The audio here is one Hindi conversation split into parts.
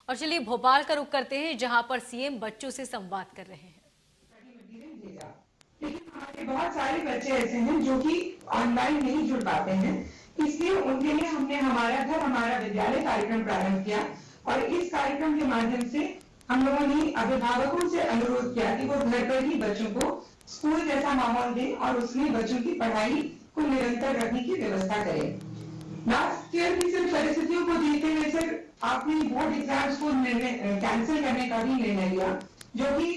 और चलिए भोपाल का रुख करते हैं, जहां पर सीएम बच्चों से संवाद कर रहे हैं। लेकिन हमारे बहुत सारे बच्चे ऐसे हैं जो कि ऑनलाइन नहीं जुड़ पाते हैं, इसलिए उनके लिए हमने हमारा घर हमारा विद्यालय कार्यक्रम प्रारंभ किया। और इस कार्यक्रम के माध्यम से हम लोगों ने अभिभावकों से अनुरोध किया कि वो घर पर ही बच्चों को स्कूल जैसा माहौल दें और उसमें बच्चों की पढ़ाई को निरंतर रखने की व्यवस्था करें। लास्ट ईयर की सिर्फ परिस्थितियों को देखते हुए सर आपने बोर्ड एग्जाम्स को कैंसिल करने का भी निर्णय लिया, जो कि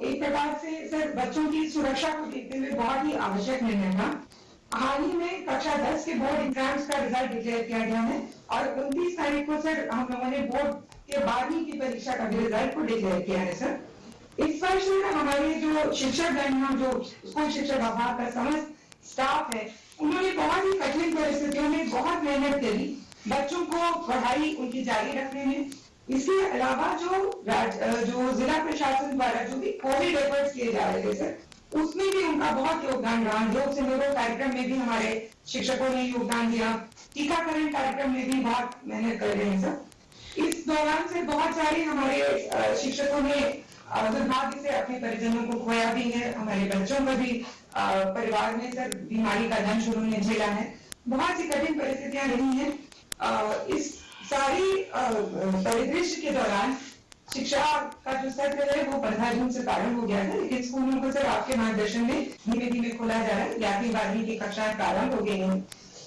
एक प्रकार से सर बच्चों की सुरक्षा को देखते हुए बहुत ही आवश्यक निर्णय था। हाल ही में कक्षा 10 के बोर्ड एग्जाम्स का रिजल्ट डिक्लेयर किया गया है और 29 तारीख को सर हम लोगों ने बोर्ड के 12वीं की परीक्षा का रिजल्ट को डिक्लेयर किया है। सर इस वर्ष हमारे जो शिक्षक गण हैं, जो स्कूल शिक्षा विभाग का समस्त स्टाफ है, उन्होंने बहुत ही कठिन परिस्थितियों में बहुत मेहनत करी बच्चों को पढ़ाई उनकी जारी रखने में। इसके अलावा जो जिला प्रशासन द्वारा जो भी कोविड एफर्ट्स किए जा रहे थे सर, उसमें भी उनका बहुत योगदान रहा। योग से निरोग कार्यक्रम में भी हमारे शिक्षकों ने योगदान दिया, टीकाकरण कार्यक्रम में भी बहुत मेहनत कर रहे हैं सर। इस दौरान से बहुत सारे हमारे शिक्षकों ने दुर्भाग्य से अपने परिजनों को खोया भी है। हमारे बच्चों का भी परिवार में सर बीमारी का दंश उन्होंने झेला है। बहुत सी कठिन परिस्थितियां रही हैं। इस सारी परिदृश्य के दौरान शिक्षा का जो सत्र है वो 15 जून से प्रारंभ हो गया था, लेकिन स्कूलों को सर आपके मार्गदर्शन में धीमे धीमे खोला जा रहा है। 11वीं 12वीं की कक्षाएं प्रारंभ हो गई हैं।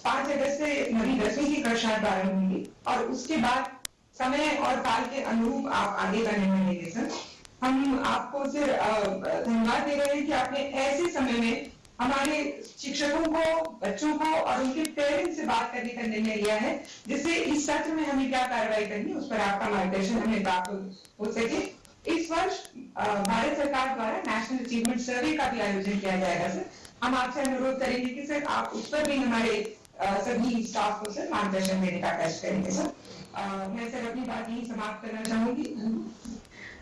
5 अगस्त से 9वीं 10वीं की कक्षाएं प्रारंभ होंगी और उसके बाद समय और काल के अनुरूप आप आगे का निर्णय लेंगे। सर हम आपको सर धन्यवाद दे रहे हैं कि आपने ऐसे समय में हमारे शिक्षकों को, बच्चों को और उनके पेरेंट्स से बात करने का निर्णय लिया है, जिससे इस सत्र में हमें क्या कार्रवाई करनी है उस पर आपका मार्गदर्शन हमें प्राप्त हो सके। इस वर्ष भारत सरकार द्वारा नेशनल अचीवमेंट सर्वे का भी आयोजन किया जाएगा। सर हम आपसे अनुरोध करेंगे कि सर आप उस पर भी हमारे सभी स्टाफ को सर मार्गदर्शन देने का कष्ट करेंगे। सर मैं सर अपनी बात यही समाप्त करना चाहूंगी।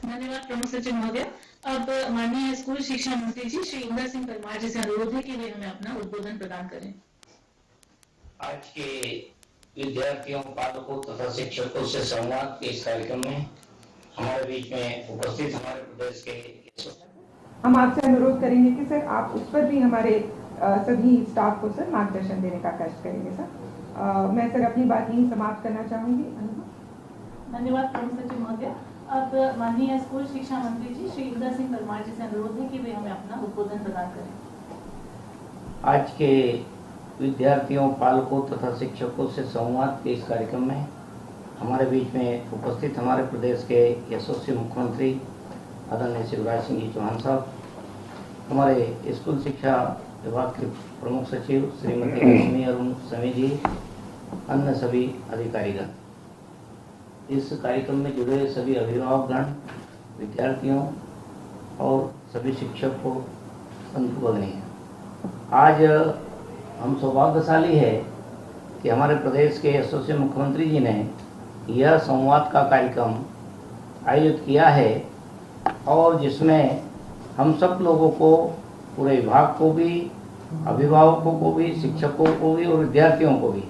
धन्यवाद प्रमुख सचिव महोदय। अब माननीय स्कूल शिक्षा मंत्री जी श्री इंदर सिंह परमार जी से अनुरोध है कि वे हमें अपना उद्बोधन प्रदान करें। आज के विद्यार्थियों, पालकों तथा शिक्षकों से संवाद के इस कार्यक्रम में हमारे बीच में उपस्थित हमारे प्रदेश के हम आपसे अनुरोध करेंगे कि सर आप उस पर भी हमारे सभी स्टाफ को सर मार्गदर्शन देने का कष्ट करेंगे। सर मैं सर अपनी बात यही समाप्त करना चाहूंगी। धन्यवाद प्रमुख सचिव महोदय। अब माननीय स्कूल शिक्षा मंत्री जी श्री इंदर सिंह परमार जी से अनुरोध है कि वे हमें अपना उद्बोधन प्रदान करें। आज के विद्यार्थियों, पालकों तथा शिक्षकों से संवाद के इस कार्यक्रम में हमारे बीच में उपस्थित हमारे प्रदेश के यशस्वी मुख्यमंत्री आदरणीय शिवराज सिंह जी चौहान साहब, हमारे स्कूल शिक्षा विभाग के प्रमुख सचिव श्रीमती रश्मि अरुण समी जी, अन्य सभी अधिकारीगण, इस कार्यक्रम में जुड़े सभी अभिभावकगण, विद्यार्थियों और सभी शिक्षकों, बंधु भगिनी, आज हम सौभाग्यशाली है कि हमारे प्रदेश के यशस्वी मुख्यमंत्री जी ने यह संवाद का कार्यक्रम आयोजित किया है और जिसमें हम सब लोगों को, पूरे विभाग को भी, अभिभावकों को भी, शिक्षकों को भी और विद्यार्थियों को भी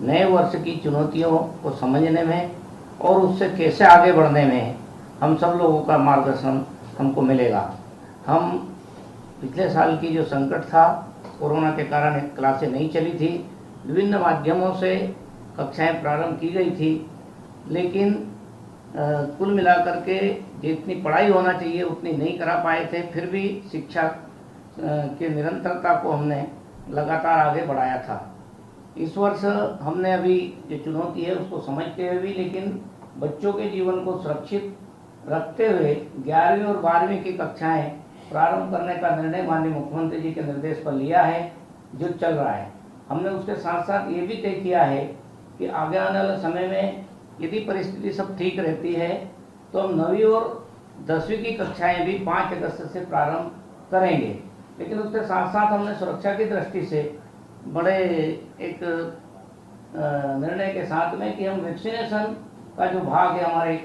नए वर्ष की चुनौतियों को समझने में और उससे कैसे आगे बढ़ने में हम सब लोगों का मार्गदर्शन हमको मिलेगा। हम पिछले साल की जो संकट था, कोरोना के कारण क्लासें नहीं चली थी, विभिन्न माध्यमों से कक्षाएं प्रारंभ की गई थी, लेकिन कुल मिलाकर के जितनी पढ़ाई होना चाहिए उतनी नहीं करा पाए थे। फिर भी शिक्षा की निरंतरता को हमने लगातार आगे बढ़ाया था। इस वर्ष हमने अभी जो चुनौती है उसको समझते हुए भी, लेकिन बच्चों के जीवन को सुरक्षित रखते हुए 11वीं और 12वीं की कक्षाएं प्रारंभ करने का निर्णय माननीय मुख्यमंत्री जी के निर्देश पर लिया है, जो चल रहा है। हमने उसके साथ साथ ये भी तय किया है कि आगे आने वाले समय में यदि परिस्थिति सब ठीक रहती है तो हम 9वीं और 10वीं की कक्षाएं भी 5 अगस्त से प्रारंभ करेंगे। लेकिन उसके साथ साथ हमने सुरक्षा की दृष्टि से बड़े एक निर्णय के साथ में कि हम वैक्सीनेशन का जो भाग है हमारे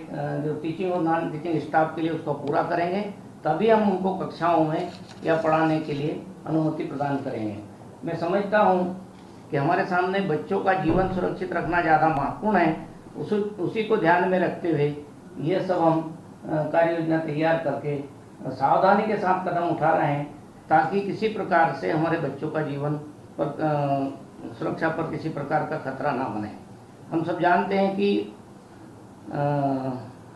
जो टीचिंग और नॉन टीचिंग स्टाफ के लिए उसको पूरा करेंगे, तभी हम उनको कक्षाओं में या पढ़ाने के लिए अनुमति प्रदान करेंगे। मैं समझता हूँ कि हमारे सामने बच्चों का जीवन सुरक्षित रखना ज़्यादा महत्वपूर्ण है उसी को ध्यान में रखते हुए ये सब हम कार्य योजना तैयार करके सावधानी के साथ कदम उठा रहे हैं, ताकि किसी प्रकार से हमारे बच्चों का जीवन पर सुरक्षा पर किसी प्रकार का खतरा ना बने। हम सब जानते हैं कि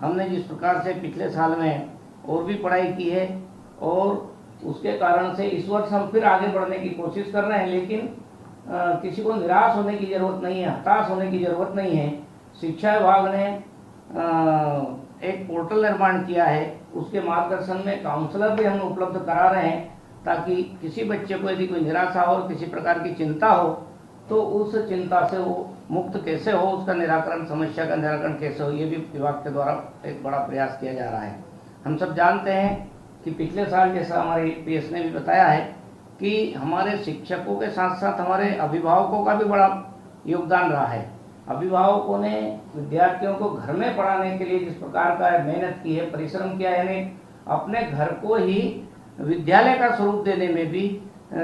हमने जिस प्रकार से पिछले साल में और भी पढ़ाई की है, और उसके कारण से इस वर्ष हम फिर आगे बढ़ने की कोशिश कर रहे हैं, लेकिन किसी को निराश होने की ज़रूरत नहीं है, हताश होने की ज़रूरत नहीं है। शिक्षा विभाग ने एक पोर्टल निर्माण किया है, उसके मार्गदर्शन में काउंसलर भी हम उपलब्ध करा रहे हैं, ताकि किसी बच्चे को यदि कोई निराशा हो, किसी प्रकार की चिंता हो, तो उस चिंता से वो मुक्त कैसे हो, उसका निराकरण, समस्या का निराकरण कैसे हो, ये भी विभाग के द्वारा एक बड़ा प्रयास किया जा रहा है। हम सब जानते हैं कि पिछले साल, जैसा हमारे पीएस ने भी बताया है, कि हमारे शिक्षकों के साथ साथ हमारे अभिभावकों का भी बड़ा योगदान रहा है। अभिभावकों ने विद्यार्थियों को घर में पढ़ाने के लिए जिस प्रकार का मेहनत की है, परिश्रम किया है, यानी अपने घर को ही विद्यालय का स्वरूप देने में भी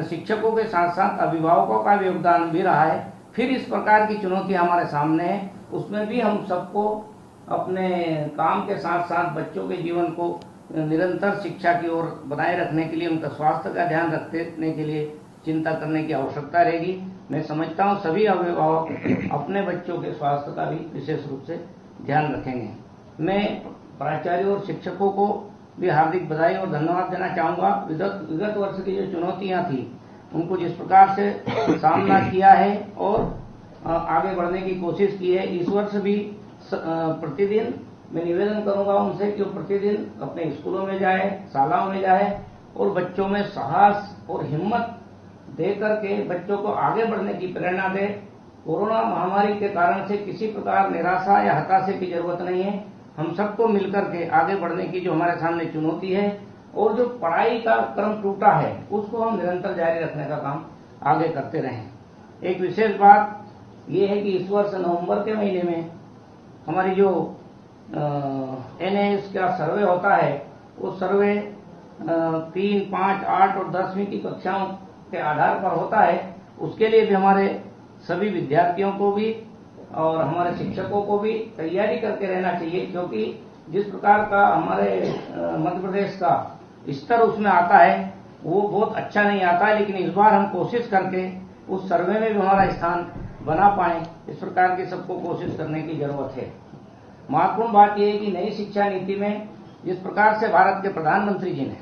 शिक्षकों के साथ साथ अभिभावकों का भी योगदान भी रहा है। फिर इस प्रकार की चुनौती हमारे सामने है, उसमें भी हम सबको अपने काम के साथ साथ बच्चों के जीवन को निरंतर शिक्षा की ओर बनाए रखने के लिए, उनका स्वास्थ्य का ध्यान रखने के लिए चिंता करने की आवश्यकता रहेगी। मैं समझता हूँ सभी अभिभावक अपने बच्चों के स्वास्थ्य का भी विशेष रूप से ध्यान रखेंगे। मैं प्राचार्यों और शिक्षकों को भी हार्दिक बधाई और धन्यवाद देना चाहूँगा। विगत वर्ष की जो चुनौतियाँ थी, उनको जिस प्रकार से सामना किया है और आगे बढ़ने की कोशिश की है, इस वर्ष भी प्रतिदिन मैं निवेदन करूंगा उनसे कि वो प्रतिदिन अपने स्कूलों में जाए, शालाओं में जाए और बच्चों में साहस और हिम्मत दे करके बच्चों को आगे बढ़ने की प्रेरणा दे। कोरोना महामारी के कारण से किसी प्रकार निराशा या हताशा की जरूरत नहीं है। हम सबको मिलकर के आगे बढ़ने की जो हमारे सामने चुनौती है, और जो पढ़ाई का क्रम टूटा है, उसको हम निरंतर जारी रखने का काम आगे करते रहें। एक विशेष बात ये है कि इस वर्ष नवंबर के महीने में हमारी जो NAS का सर्वे होता है, वो सर्वे 3, 5, 8 और 10वीं की कक्षाओं के आधार पर होता है। उसके लिए भी हमारे सभी विद्यार्थियों को भी और हमारे शिक्षकों को भी तैयारी करके रहना चाहिए, क्योंकि जिस प्रकार का हमारे मध्य प्रदेश का स्तर उसमें आता है, वो बहुत अच्छा नहीं आता है। लेकिन इस बार हम कोशिश करके उस सर्वे में भी हमारा स्थान बना पाए, इस प्रकार की सबको कोशिश करने की जरूरत है। महत्वपूर्ण बात यह है कि नई शिक्षा नीति में जिस प्रकार से भारत के प्रधानमंत्री जी ने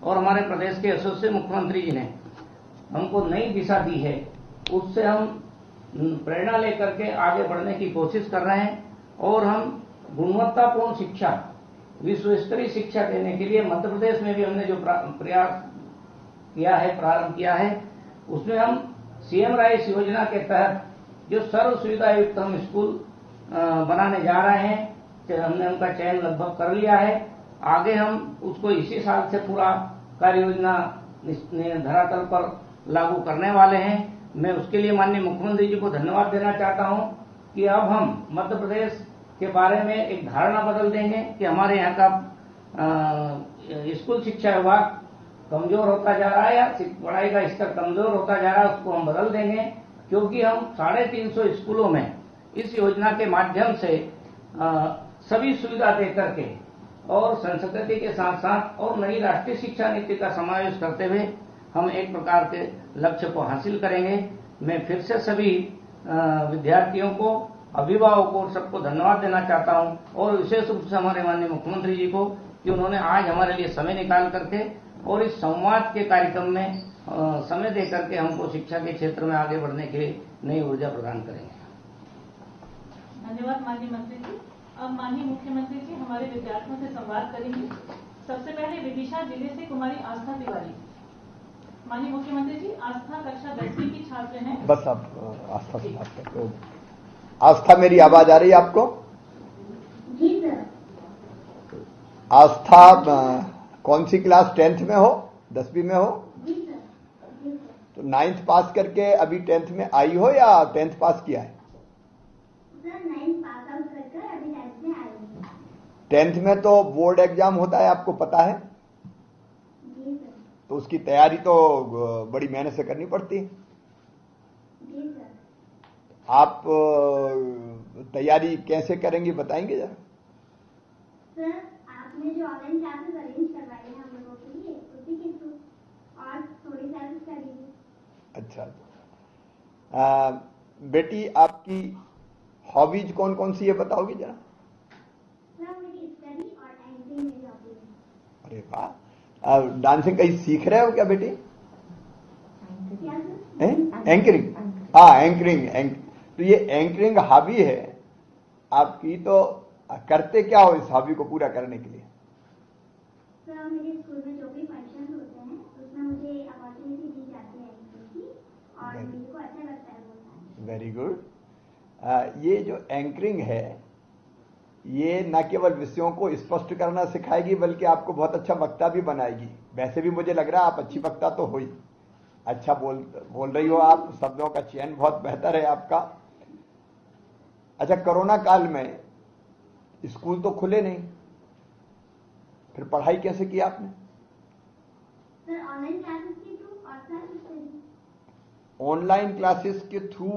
और हमारे प्रदेश के यशस्वी मुख्यमंत्री जी ने हमको नई दिशा दी है, उससे हम प्रेरणा लेकर के आगे बढ़ने की कोशिश कर रहे हैं। और हम गुणवत्तापूर्ण शिक्षा, विश्व स्तरीय शिक्षा देने के लिए मध्य प्रदेश में भी हमने जो प्रयास किया है, प्रारंभ किया है, उसमें हम CM राइस योजना के तहत जो सर्व सुविधा युक्त हम स्कूल बनाने जा रहे हैं, हमने उनका चयन लगभग कर लिया है। आगे हम उसको इसी साल से पूरा कार्य योजना धरातल पर लागू करने वाले हैं। मैं उसके लिए माननीय मुख्यमंत्री जी को धन्यवाद देना चाहता हूं कि अब हम मध्य प्रदेश के बारे में एक धारणा बदल देंगे कि हमारे यहाँ का स्कूल शिक्षा विभाग कमजोर होता जा रहा है या पढ़ाई का स्तर कमजोर होता जा रहा है, उसको हम बदल देंगे। क्योंकि हम 350 स्कूलों में इस योजना के माध्यम से सभी सुविधा देकर के और संस्कृति के साथ साथ और नई राष्ट्रीय शिक्षा नीति का समावेश करते हुए हम एक प्रकार के लक्ष्य को हासिल करेंगे। मैं फिर से सभी विद्यार्थियों को, अभिभावकों को, सबको धन्यवाद देना चाहता हूं, और विशेष रूप से हमारे माननीय मुख्यमंत्री जी को कि उन्होंने आज हमारे लिए समय निकाल करके और इस संवाद के कार्यक्रम में समय दे करके हमको शिक्षा के क्षेत्र में आगे बढ़ने के लिए नई ऊर्जा प्रदान करेंगे। धन्यवाद माननीय मंत्री जी। अब माननीय मुख्यमंत्री जी हमारे विद्यार्थियों से संवाद करेंगे। सबसे पहले विदिशा जिले से कुमारी आस्था तिवारी। माननीय मुख्यमंत्री जी, आस्था कक्षा 10वीं की छात्र हैं। बस आप आस्था से बात करते। आस्था, मेरी आवाज आ रही है आपको? जी सर। आस्था कौन सी क्लास? 10th में हो, 10वीं में हो? जी सर। तो 9th पास करके अभी 10th में आई हो या 10th पास किया है? सर 9th पास आउट करके अभी 10th में आई हूँ। 10th में तो बोर्ड एग्जाम होता है, आपको पता है? जी सर। तो उसकी तैयारी तो बड़ी मेहनत से करनी पड़ती है। जी सर। आप तैयारी कैसे करेंगे बताएंगे जरा। सर आपने जो ऑनलाइन क्लासेस अरेंज करवाई है हम लोगों के लिए उसी के थ्रू और थोड़ी हेल्प करेंगे। अच्छा बेटी आपकी हॉबीज कौन कौन सी है बताओगी जरा। सर मेरी स्टडी और एंकरिंग मेरी हॉबी है। अरे वाह, डांसिंग कहीं सीख रहे हो क्या बेटी? क्या सर? एंकरिंग, हाँ एंकरिंग। तो ये एंकरिंग हॉबी है आपकी, तो करते क्या हो इस हॉबी को पूरा करने के लिए? सर मेरे स्कूल में जो भी फंक्शन होते हैं उसमें मुझे अपॉर्चुनिटी दी जाती है एंकरिंग की और मेरे को अच्छा लगता है बोलना। Very good. ये जो एंकरिंग है ये न केवल विषयों को स्पष्ट करना सिखाएगी बल्कि आपको बहुत अच्छा वक्ता भी बनाएगी। वैसे भी मुझे लग रहा है आप अच्छी वक्ता तो हो ही, अच्छा बोल रही हो आप, शब्दों का चयन बहुत बेहतर है आपका। अच्छा, कोरोना काल में स्कूल तो खुले नहीं, फिर पढ़ाई कैसे की आपने? सर ऑनलाइन क्लासेस के थ्रू और सर स्टडी। ऑनलाइन क्लासेस के थ्रू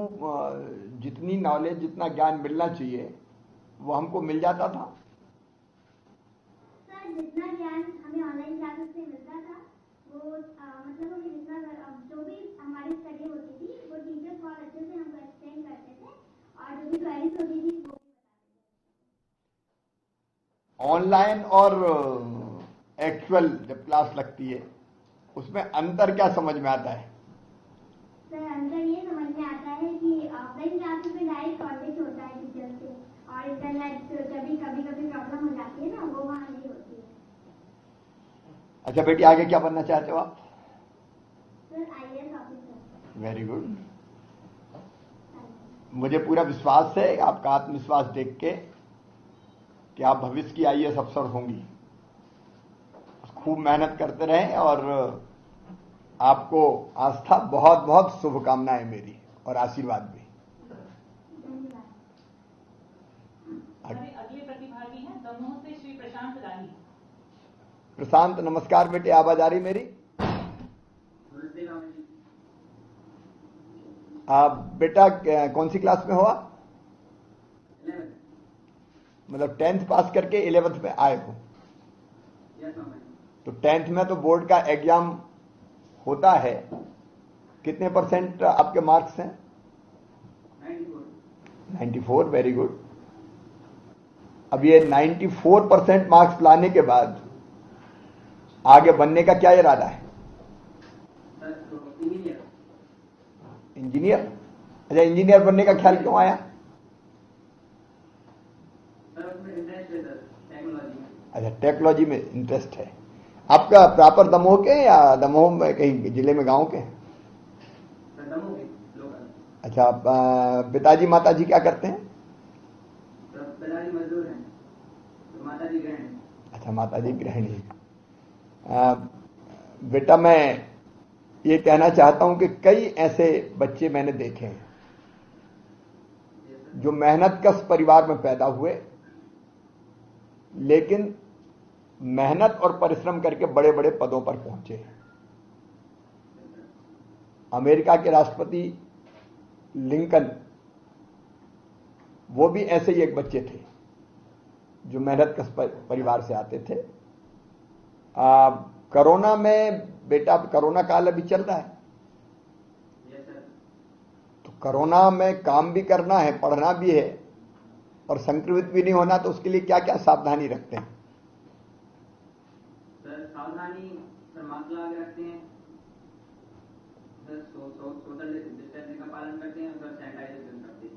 जितनी नॉलेज जितना ज्ञान मिलना चाहिए वो हमको मिल जाता था। सर जितना ज्ञान हमें ऑनलाइन क्लासेस से मिलता था वो मतलब हमें जितना जो भी हमारी स्टडी होती थी वो टीचर्स बहुत अच्छे से हमको एक्सप्लेन करते थे और जो भी क्वेरीज होती थी वो भी बताते थे। ऑनलाइन और एक्चुअल जब क्लास लगती है उसमें अंतर क्या समझ में आता है? सर अंतर ये समझ में आता है कि ऑफलाइन क्लासेस में डायरेक्ट कॉन्टेक्ट होता है टीचर से और इंटरनेट कभी कभी प्रॉब्लम हो जाती है ना, वो वहाँ नहीं होती है। अच्छा बेटी, आगे क्या बनना चाहते हो आप? Sir IAS officer. Very good. मुझे पूरा विश्वास है आपका आत्मविश्वास देख के कि आप भविष्य की IAS अफसर होंगी। खूब मेहनत करते रहें और आपको आस्था, बहुत बहुत शुभकामनाएं मेरी और आशीर्वाद भी। धन्यवाद। हमारे अगले प्रतिभागी हैं दमोह से श्री प्रशांत राही। प्रशांत नमस्कार बेटे, आवाज आ रही मेरी? आप बेटा कौन सी क्लास में हो आप? मतलब 10th पास करके 11th में आए हो? तो 10th में तो बोर्ड का एग्जाम होता है, कितने % आपके मार्क्स हैं? 94। Very good. अब ये 94% मार्क्स लाने के बाद आगे बनने का क्या इरादा है? इंजीनियर। अच्छा, इंजीनियर बनने का ख्याल क्यों आया? अच्छा, टेक्नोलॉजी में इंटरेस्ट है आपका। प्रॉपर दमोह के या दमोह में कहीं जिले में गांव के? अच्छा, पिताजी माताजी क्या करते हैं? पिताजी मजदूर हैं, तो माताजी गृहिणी। अच्छा, माताजी गृहिणी। बेटा मैं ये कहना चाहता हूं कि कई ऐसे बच्चे मैंने देखे हैं जो मेहनत कश परिवार में पैदा हुए, लेकिन मेहनत और परिश्रम करके बड़े बड़े पदों पर पहुंचे। अमेरिका के राष्ट्रपति लिंकन, वो भी ऐसे ही एक बच्चे थे जो मेहनत कश परिवार से आते थे। कोरोना में बेटा, कोरोना काल अभी चल रहा है, तो कोरोना में काम भी करना है, पढ़ना भी है और संक्रमित भी नहीं होना, तो उसके लिए क्या क्या सावधानी रखते हैं? सर सावधानी, सर मास्क लगा के रखते हैं, सर सोशल डिस्टेंसिंग का पालन करते हैं, सर सैनिटाइजेशन करते हैं।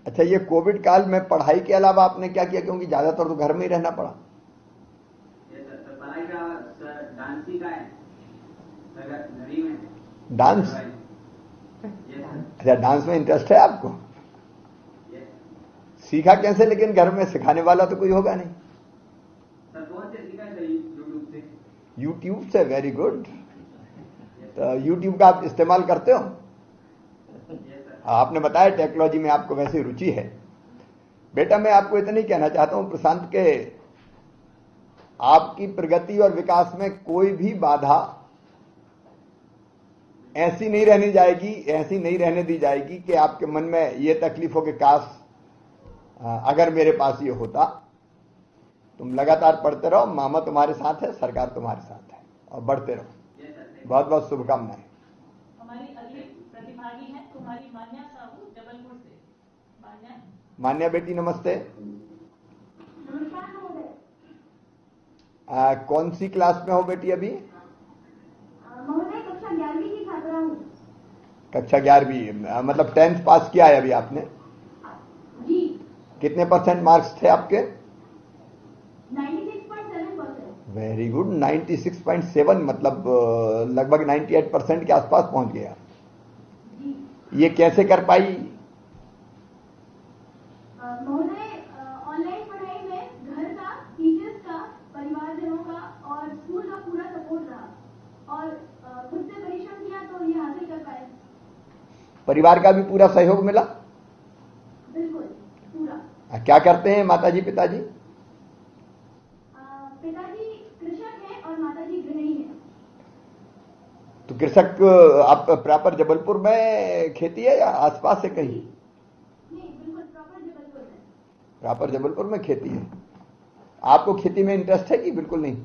अच्छा, ये कोविड काल में पढ़ाई के अलावा आपने क्या किया, क्योंकि ज्यादातर तो घर में ही रहना पड़ा? सर पढ़ाई का, सर डांस सीखा है, सर घड़ी में डांस। अच्छा, डांस में इंटरेस्ट है आपको? सीखा कैसे लेकिन घर में? सिखाने वाला तो कोई होगा नहीं। सर कौन से सीखा है? सर यूट्यूब से। यूट्यूब से? Very good. तो यूट्यूब का आप इस्तेमाल करते हो? आपने बताया टेक्नोलॉजी में आपको वैसे रुचि है। बेटा मैं आपको इतना ही कहना चाहता हूं प्रशांत के, आपकी प्रगति और विकास में कोई भी बाधा ऐसी नहीं रहने दी जाएगी कि आपके मन में यह तकलीफ हो कि काश अगर मेरे पास ये होता, तुम लगातार पढ़ते रहो, मामा तुम्हारे साथ है, सरकार तुम्हारे साथ है, और बढ़ते रहो। बहुत बहुत शुभकामनाएं। हमारी अगली प्रतिभागी है कुमारी मान्या साहू जबलपुर से। मान्या मान्या बेटी नमस्ते। नमस्कार महोदय। कौन सी क्लास में हो बेटी अभी? महोदय कक्षा 11वीं की छात्रा हूँ। कक्षा 11वीं, मतलब 10th पास किया है अभी आपने? जी। कितने % मार्क्स थे आपके? 96.7%। Very good. 96.7 मतलब लगभग 98% के आसपास पहुंच गया। जी। ये कैसे कर पाई? महोदय ऑनलाइन पढ़ाई में घर का, टीचर्स का, परिवारजनों का और स्कूल का पूरा सपोर्ट रहा और खुद से परिश्रम किया तो ये हासिल कर पाए। परिवार का भी पूरा सहयोग मिला? बिल्कुल पूरा। क्या करते हैं माताजी पिताजी? पिताजी कृषक हैं और माताजी गृहिणी हैं। तो कृषक आप प्रॉपर जबलपुर में खेती है या आसपास से कहीं? नहीं, बिल्कुल प्रॉपर जबलपुर में। प्रॉपर जबलपुर में खेती है। आपको खेती में इंटरेस्ट है कि बिल्कुल नहीं?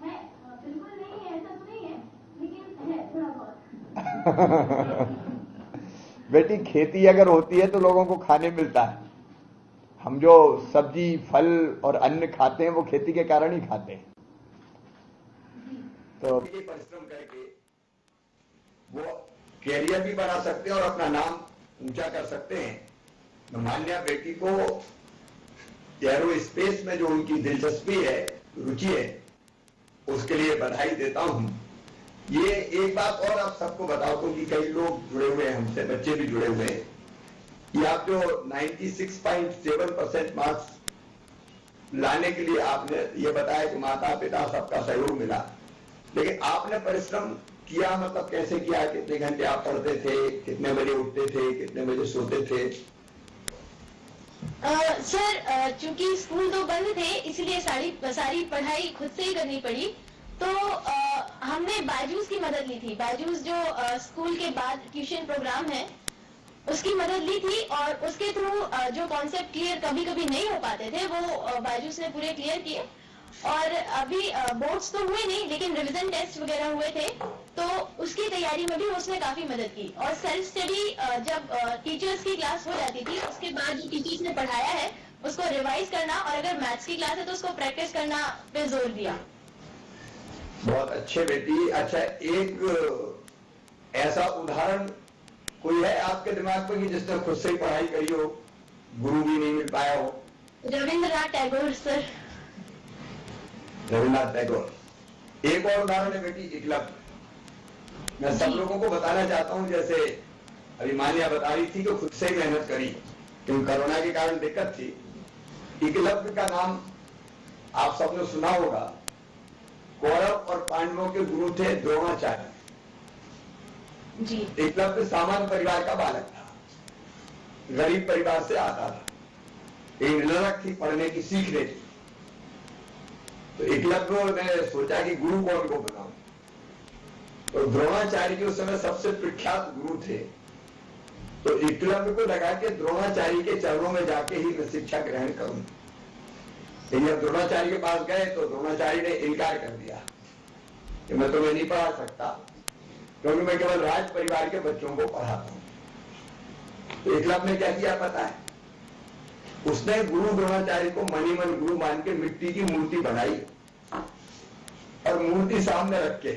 है, बिल्कुल नहीं है ऐसा तो नहीं है, लेकिन है थोड़ा बहुत। बेटी खेती अगर होती है तो लोगों को खाने मिलता है। हम जो सब्जी, फल और अन्न खाते हैं वो खेती के कारण ही खाते हैं। तो परिश्रम करके वो कैरियर भी बना सकते हैं और अपना नाम ऊंचा कर सकते हैं। मान्या बेटी को एरोस्पेस में जो उनकी दिलचस्पी है, रुचि है, उसके लिए बधाई देता हूं। ये एक बात और आप सबको बताओ, क्योंकि कई लोग जुड़े हुए हैं हमसे, बच्चे भी जुड़े हुए हैं। ये आप जो 96.7% मार्क्स लाने के लिए आपने ये बताया कि माता पिता सबका सहयोग मिला, लेकिन आपने परिश्रम किया, मतलब कैसे किया? कितने घंटे आप पढ़ते थे? कितने बजे उठते थे? कितने बजे सोते थे? सर चूंकि स्कूल तो बंद थे इसलिए सारी पढ़ाई खुद से ही करनी पड़ी। तो हमने बायजूस की मदद ली थी। बायजूस जो स्कूल के बाद ट्यूशन प्रोग्राम है उसकी मदद ली थी और उसके थ्रू जो कॉन्सेप्ट क्लियर कभी कभी नहीं हो पाते थे वो बायजूस ने पूरे क्लियर किए। और अभी बोर्ड्स तो हुए नहीं लेकिन रिवीजन टेस्ट वगैरह हुए थे तो उसकी तैयारी में भी उसने काफी मदद की। और सेल्फ स्टडी जब टीचर्स की क्लास हो जाती थी उसके बाद जो टीचर्स ने पढ़ाया है उसको रिवाइज करना और अगर मैथ्स की क्लास है तो उसको प्रैक्टिस करना पे जोर दिया। बहुत अच्छे बेटी। अच्छा, एक ऐसा उदाहरण कोई है आपके दिमाग में कि जिसने खुद से ही पढ़ाई करी हो, गुरु भी नहीं मिल पाया हो? रविंद्रनाथ टैगोर सर। रविन्द्रनाथ टैगोर। एक और उदाहरण है बेटी, एकलव्य। मैं सब लोगों को बताना चाहता हूं, जैसे अभी मान्या बता रही थी कि खुद से ही मेहनत करी क्योंकि कोरोना के कारण दिक्कत थी। एकलव्य का नाम आप सबने सुना होगा। कौरव और पांडवों के गुरु थे द्रोणाचार्य जी। एकलव्य सामान्य परिवार का बालक था, गरीब परिवार से आता था, एक ललक थी पढ़ने की, सीखने की। तो एकलव्य ने सोचा कि गुरु कौन को बनाऊं, तो द्रोणाचार्य के उस समय सबसे प्रख्यात गुरु थे। तो एकलव्य को लगा कि द्रोणाचार्य के चरणों में जाके ही मैं शिक्षा ग्रहण करूं। लेकिन जब द्रोणाचार्य के पास गए तो द्रोणाचार्य ने इनकार कर दिया कि मैं तुम्हें नहीं पढ़ा सकता क्योंकि मैं केवल राज परिवार के बच्चों को पढ़ाता हूं। तो एकलव्य ने क्या किया पता है? उसने गुरु द्रोणाचार्य को मनी मन गुरु मान के मिट्टी की मूर्ति बनाई और मूर्ति सामने रख के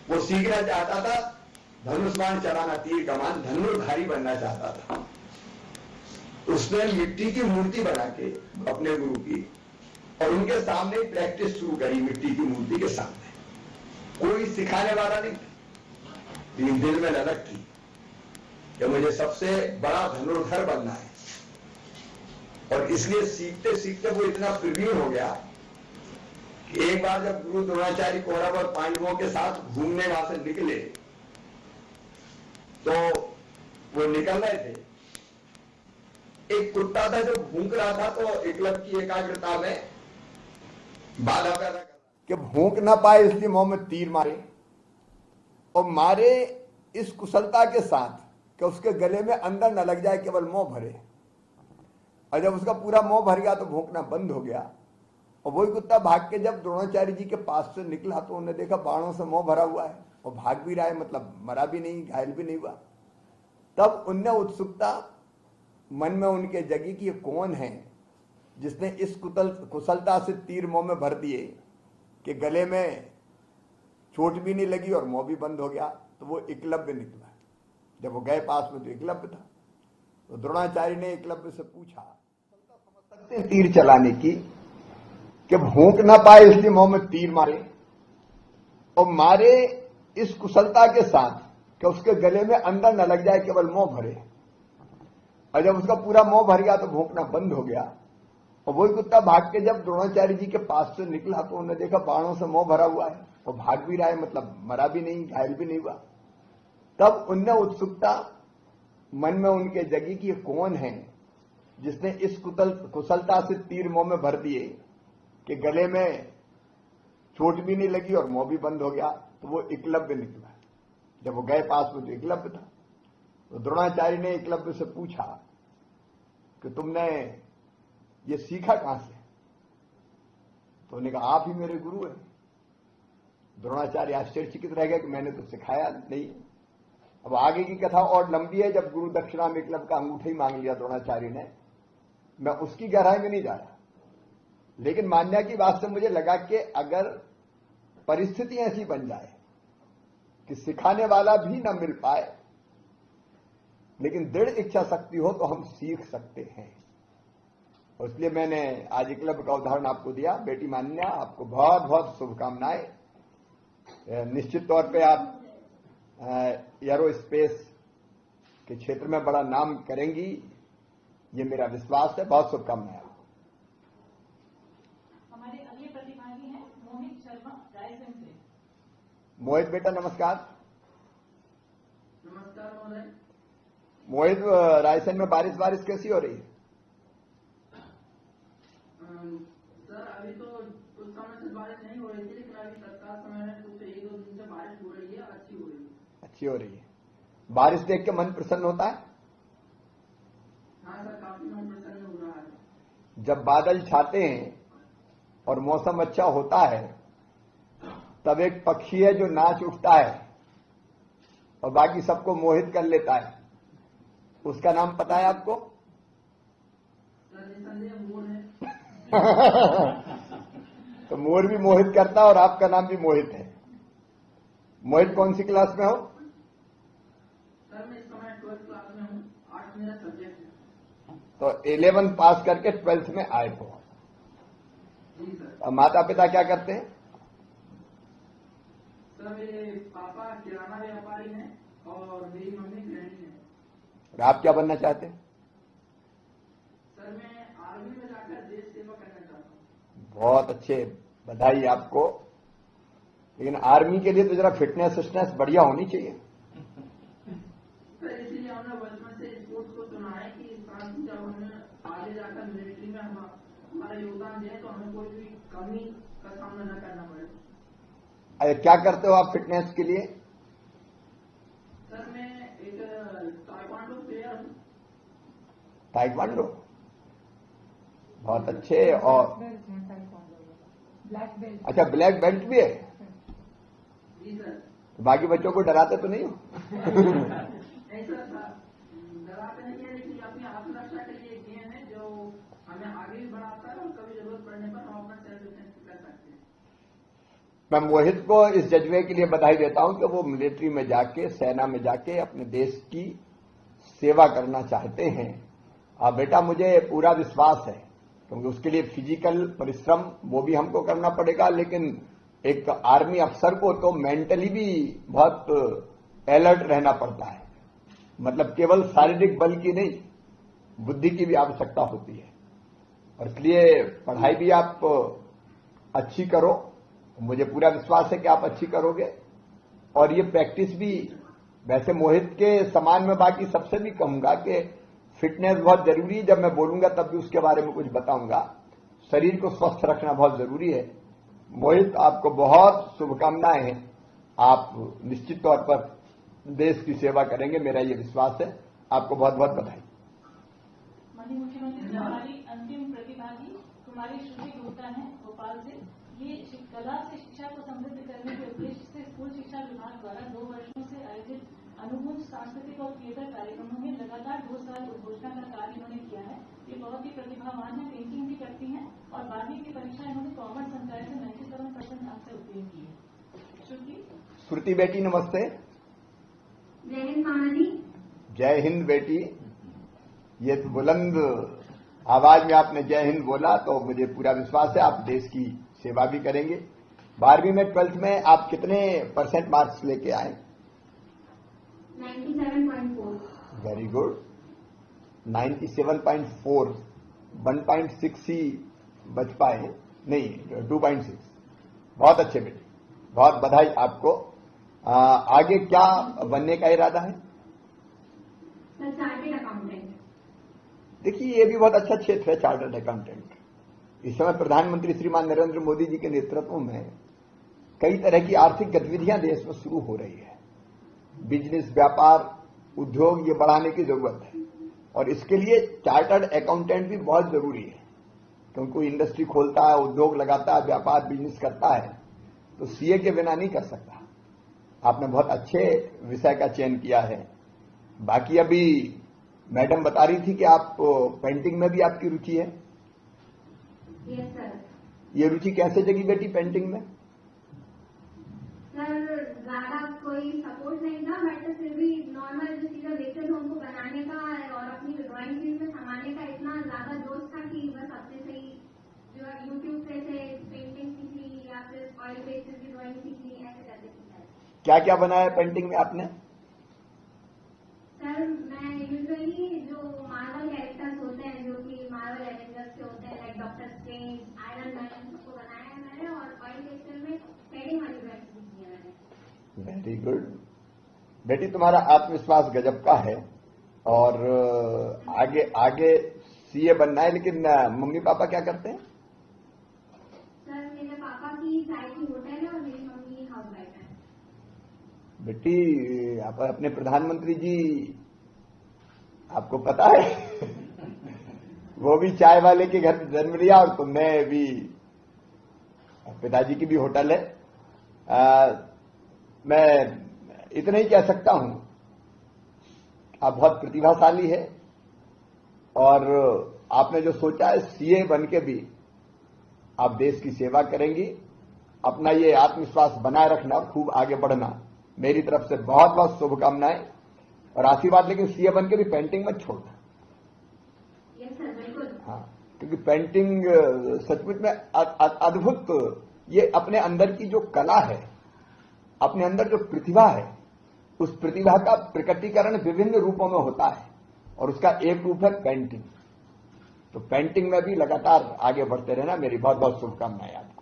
वो सीखना चाहता था, धनुष्मान चलाना, तीर कमान, धनुर्धारी बनना चाहता था। उसने मिट्टी की मूर्ति बना के अपने गुरु की और उनके सामने प्रैक्टिस शुरू करी। मिट्टी की मूर्ति के सामने कोई सिखाने वाला नहीं था, लेकिन दिल में ललक थी कि मुझे सबसे बड़ा धनुर्धर बनना है। और इसलिए सीखते सीखते वो इतना प्रवीण हो गया कि एक बार जब गुरु द्रोणाचार्य कौरव और पांडवों के साथ घूमने वहां से निकले तो वो निकल रहे थे, एक कुत्ता था जो भूख रहा था, तो एकलव्य की एकाग्रता में बाधा पैदा कर कि भूख ना पाए इसलिए मुंह में तीर मारे और मारे इस कुशलता के साथ कि उसके गले में अंदर न लग जाए, केवल मुंह भरे। और जब उसका पूरा मुंह भर गया तो भौंकना बंद हो गया। और वही कुत्ता भाग के जब द्रोणाचार्य जी के पास से निकला तो उन्होंने देखा बाणों से मुंह भरा हुआ है और भाग भी रहा है, मतलब मरा भी नहीं, घायल भी नहीं हुआ। तब उनने उत्सुकता मन में उनके जगी कि ये कौन है जिसने इस कुशलता से तीर मुंह में भर दिए कि गले में चोट भी नहीं लगी और मुंह भी बंद हो गया। तो वो एकलव्य निकला। जब वो गए पास में तो एकलव्य था। तो द्रोणाचार्य ने एकलव्य से पूछा, समझ सकते हैं तीर चलाने की कि भूख ना पाए इसलिए मुंह में तीर मारे, और मारे इस कुशलता के साथ कि उसके गले में अंदर न लग जाए, केवल मुंह भरे। और जब उसका पूरा मुंह भर गया तो भूखना बंद हो गया। और वही कुत्ता भाग के जब द्रोणाचार्य जी के पास से निकला तो उन्होंने देखा बाणों से मुंह भरा हुआ है और भाग भी रहा है, मतलब मरा भी नहीं, घायल भी नहीं हुआ। तब उनने उत्सुकता मन में उनके जगी कि ये कौन है जिसने इस कुशलता से तीर मुंह में भर दिए कि गले में चोट भी नहीं लगी और मुंह भी बंद हो गया। तो वो एकलव्य निकला। जब वो गए पास में तो एकलव्य था। तो द्रोणाचार्य ने एकलव्य से पूछा कि तुमने ये सीखा कहां से? तो उन्होंने कहा आप ही मेरे गुरु हैं। द्रोणाचार्य आश्चर्यचकित रह गया कि मैंने तो सिखाया नहीं। अब आगे की कथा और लंबी है। जब गुरु दक्षिणा में एकलव्य का अंगूठा ही मांग लिया द्रोणाचार्य ने, मैं उसकी गहराई में नहीं जा रहा, लेकिन मान्या की बात से मुझे लगा कि अगर परिस्थिति ऐसी बन जाए कि सिखाने वाला भी न मिल पाए, लेकिन दृढ़ इच्छा शक्ति हो तो हम सीख सकते हैं। और इसलिए मैंने आज एकलव्य का उदाहरण आपको दिया। बेटी मान्या, आपको बहुत बहुत शुभकामनाएं। निश्चित तौर पे आप एरोस्पेस के क्षेत्र में बड़ा नाम करेंगी, ये मेरा विश्वास है। बहुत शुभकामनाएं। हमारे अगले प्रतिभागी हैं मोहित शर्मा रायसेन से। मोहित बेटा नमस्कार। नमस्कार महोदय। मोहित, रायसेन में बारिश कैसी हो रही है? सर अभी तो कुछ समय से बारिश नहीं हो रही थी, लेकिन अभी तत्काल समय में कुछ 1-2 दिन से बारिश हो रही है, अच्छी हो रही है। अच्छी हो रही है। बारिश देख के मन प्रसन्न होता है? हाँ सर, काफी मन प्रसन्न हो रहा है। जब बादल छाते हैं और मौसम अच्छा होता है तब एक पक्षी है जो नाच उठता है और बाकी सबको मोहित कर लेता है। उसका नाम पता है आपको? सर निसंदेह मोर है। तो मोर भी मोहित करता है और आपका नाम भी मोहित है। मोहित कौन सी क्लास में हो? सर मैं इस समय 12th क्लास में हूँ। 8 मेरा सब्जेक्ट है। तो 11 पास करके 12th में आए हो। जी सर। और माता पिता क्या करते हैं? सर मेरे पापा किराना व्यापारी हैं और मेरी मम्मी गृहिणी है। और आप क्या बनना चाहते हैं? सर मैं आर्मी में जाकर देश सेवा करना चाहता हूँ। बहुत अच्छे, बधाई आपको। लेकिन आर्मी के लिए तो जरा फिटनेस बढ़िया होनी चाहिए। सर इसीलिए हमने बचपन से स्पोर्ट्स को चुना है कि जब हमें आगे जाकर मिलिट्री में हमारा योगदान दें तो हमें कोई भी कमी का सामना न करना पड़े। अरे क्या करते हो आप फिटनेस के लिए? सर मैं एक ताइक्वांडो प्लेयर हूँ। ताइक्वांडो, बहुत अच्छे। और अच्छा, ब्लैक बेल्ट भी है? जी सर। बाकी बच्चों को डराते तो नहीं हो? नहीं सर, डराते नहीं है, लेकिन अपनी आत्मरक्षा के लिए एक गेम है जो हमें आगे भी बढ़ाता है और कभी जरूरत पड़ने पर हम अपना सेल्फ डिफेंस कर सकते हैं। मैं मोहित को इस जज्बे के लिए बधाई देता हूं कि वो मिलिट्री में जाके, सेना में जाके अपने देश की सेवा करना चाहते हैं। बेटा मुझे पूरा विश्वास है, क्योंकि उसके लिए फिजिकल परिश्रम वो भी हमको करना पड़ेगा, लेकिन एक आर्मी अफसर को तो मेंटली भी बहुत अलर्ट रहना पड़ता है। मतलब केवल शारीरिक बल की नहीं, बुद्धि की भी आवश्यकता होती है। और इसलिए पढ़ाई भी आप अच्छी करो, मुझे पूरा विश्वास है कि आप अच्छी करोगे। और ये प्रैक्टिस भी, वैसे मोहित के समान में बाकी सबसे भी कहूंगा कि फिटनेस बहुत जरूरी है। जब मैं बोलूंगा तब भी उसके बारे में कुछ बताऊंगा। शरीर को स्वस्थ रखना बहुत जरूरी है। मोहित, आपको बहुत शुभकामनाएं हैं। आप निश्चित तौर पर देश की सेवा करेंगे, मेरा ये विश्वास है। आपको बहुत बहुत बधाई। माननीय मुख्यमंत्री जी, हमारी अंतिम प्रतिभागी कुमारी श्रुति गुप्ता हैं भोपाल से। ये कला से शिक्षा को समृद्ध करने के उद्देश्य से स्कूल शिक्षा विभाग द्वारा 2 वर्षों से आयोजित अनुभव सांस्कृतिक और थिएटर कार्यक्रमों में लगातार 2 साल उद्घोषणा का कार्य इन्होंने किया है। ये बहुत ही प्रतिभावान है, पेंटिंग भी करती हैं और 12वीं की परीक्षा इन्होंने कॉमर्स संकाय से 97% अंक से उत्तीर्ण की है। श्रुति बेटी नमस्ते। जय हिंद मामा जी। जय हिंद बेटी। ये तो बुलंद आवाज में आपने जय हिंद बोला तो मुझे पूरा विश्वास है आप देश की सेवा भी करेंगे। 12वीं में 12th में आप कितने % मार्क्स लेके आए? 97.4। Very good. 97.4, 1.6 ही बच पाए, नहीं 2.6। बहुत अच्छे बेटे, बहुत बधाई आपको। आगे क्या बनने का इरादा है? Chartered accountant. देखिए ये भी बहुत अच्छा क्षेत्र है चार्टर्ड अकाउंटेंट। इस समय प्रधानमंत्री श्रीमान नरेंद्र मोदी जी के नेतृत्व में कई तरह की आर्थिक गतिविधियां देश में शुरू हो रही है। बिजनेस, व्यापार, उद्योग ये बढ़ाने की जरूरत है और इसके लिए चार्टर्ड अकाउंटेंट भी बहुत जरूरी है। क्योंकि कोई इंडस्ट्री खोलता है, उद्योग लगाता है, व्यापार बिजनेस करता है तो सीए के बिना नहीं कर सकता। आपने बहुत अच्छे विषय का चयन किया है। बाकी अभी मैडम बता रही थी कि आप पेंटिंग में भी आपकी रुचि है। Yes sir. ये रुचि कैसे जगी बेटी पेंटिंग में? सर ज्यादा कोई सपोर्ट नहीं था बट फिर भी नॉर्मल जो चीजें देखते थे उनको बनाने का और अपनी ड्राइंग फील्ड में संभालने का इतना ज्यादा जोश था कि बस अपने से ही जो है यूट्यूब से पेंटिंग सीख ली या फिर ऑयल पेस्टल की ड्राइंग सीख ली, ऐसे करते सीखा। क्या क्या बनाया पेंटिंग में आपने? सर मैं यूजुअली जो मार्वल कैरेक्टर्स होते हैं जो कि मार्वल एवेंजर्स के होते हैं like doctor strange, iron man, उसको बनाया है मैंने और ऑयल पेस्टल में शेडिंग वाली ड्राइंग सीखी है मैंने। वेरी गुड बेटी, तुम्हारा आत्मविश्वास गजब का है और आगे आगे सीए बनना है। लेकिन मम्मी पापा क्या करते हैं? सर मेरे पापा की चाय की होटल है और मेरी मम्मी हाउसवाइफ है। बेटी आप अपने प्रधानमंत्री जी आपको पता है वो भी चाय वाले के घर जन्म लिया और तुमने भी, पिताजी की भी होटल है। मैं इतना ही कह सकता हूं आप बहुत प्रतिभाशाली है और आपने जो सोचा है सीए बन के भी आप देश की सेवा करेंगी। अपना ये आत्मविश्वास बनाए रखना और खूब आगे बढ़ना। मेरी तरफ से बहुत बहुत शुभकामनाएं और आशीर्वाद। लेकिन सीए बन के भी पेंटिंग मत छोड़ना। यस सर बिल्कुल। हाँ, क्योंकि पेंटिंग सचमुच में अद्भुत, ये अपने अंदर की जो कला है, अपने अंदर जो प्रतिभा है, उस प्रतिभा का प्रकटीकरण विभिन्न रूपों में होता है और उसका एक रूप है पेंटिंग। तो पेंटिंग में भी लगातार आगे बढ़ते रहना। मेरी बहुत बहुत शुभकामनाएं आपको।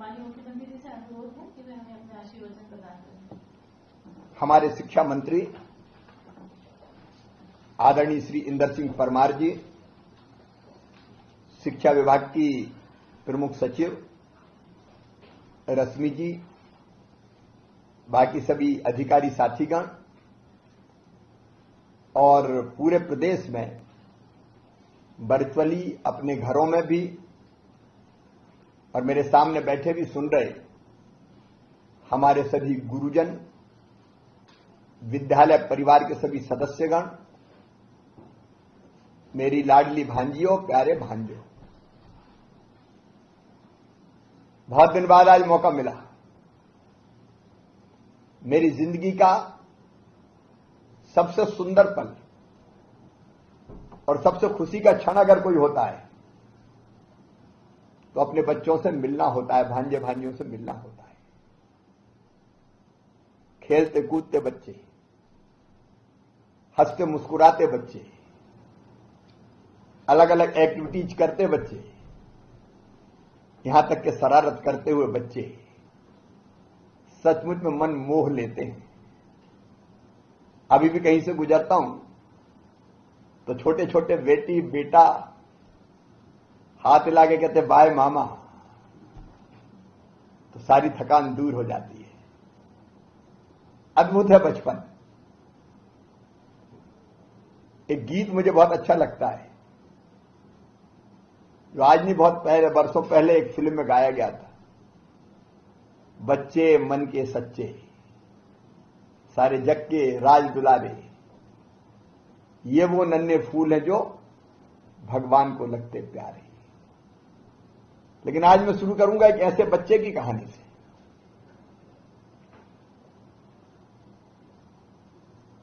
माननीय मुख्यमंत्री जी से अनुरोध है कि वे हमें अपने आशीर्वचन प्रदान करें। हमारे शिक्षा मंत्री आदरणीय श्री इंदर सिंह परमार जी, शिक्षा विभाग की प्रमुख सचिव रश्मि जी, बाकी सभी अधिकारी साथीगण और पूरे प्रदेश में वर्चुअली अपने घरों में भी और मेरे सामने बैठे भी सुन रहे हमारे सभी गुरुजन, विद्यालय परिवार के सभी सदस्यगण, मेरी लाडली भांजियों, प्यारे भांजियों, बहुत दिन बाद आज मौका मिला। मेरी जिंदगी का सबसे सुंदर पल और सबसे खुशी का क्षण अगर कोई होता है तो अपने बच्चों से मिलना होता है, भांजे भांजियों से मिलना होता है। खेलते कूदते बच्चे, हंसते मुस्कुराते बच्चे, अलग अलग एक्टिविटीज करते बच्चे, यहां तक कि शरारत करते हुए बच्चे सचमुच में मन मोह लेते हैं। अभी भी कहीं से गुजरता हूं तो छोटे छोटे बेटी बेटा हाथ हिला के कहते बाय मामा, तो सारी थकान दूर हो जाती है। अद्भुत है बचपन। एक गीत मुझे बहुत अच्छा लगता है, जो आज नहीं बहुत पहले, वर्षों पहले एक फिल्म में गाया गया था। बच्चे मन के सच्चे, सारे जग के राज दुलारे, ये वो नन्हे फूल हैं जो भगवान को लगते प्यारे। लेकिन आज मैं शुरू करूंगा एक ऐसे बच्चे की कहानी से,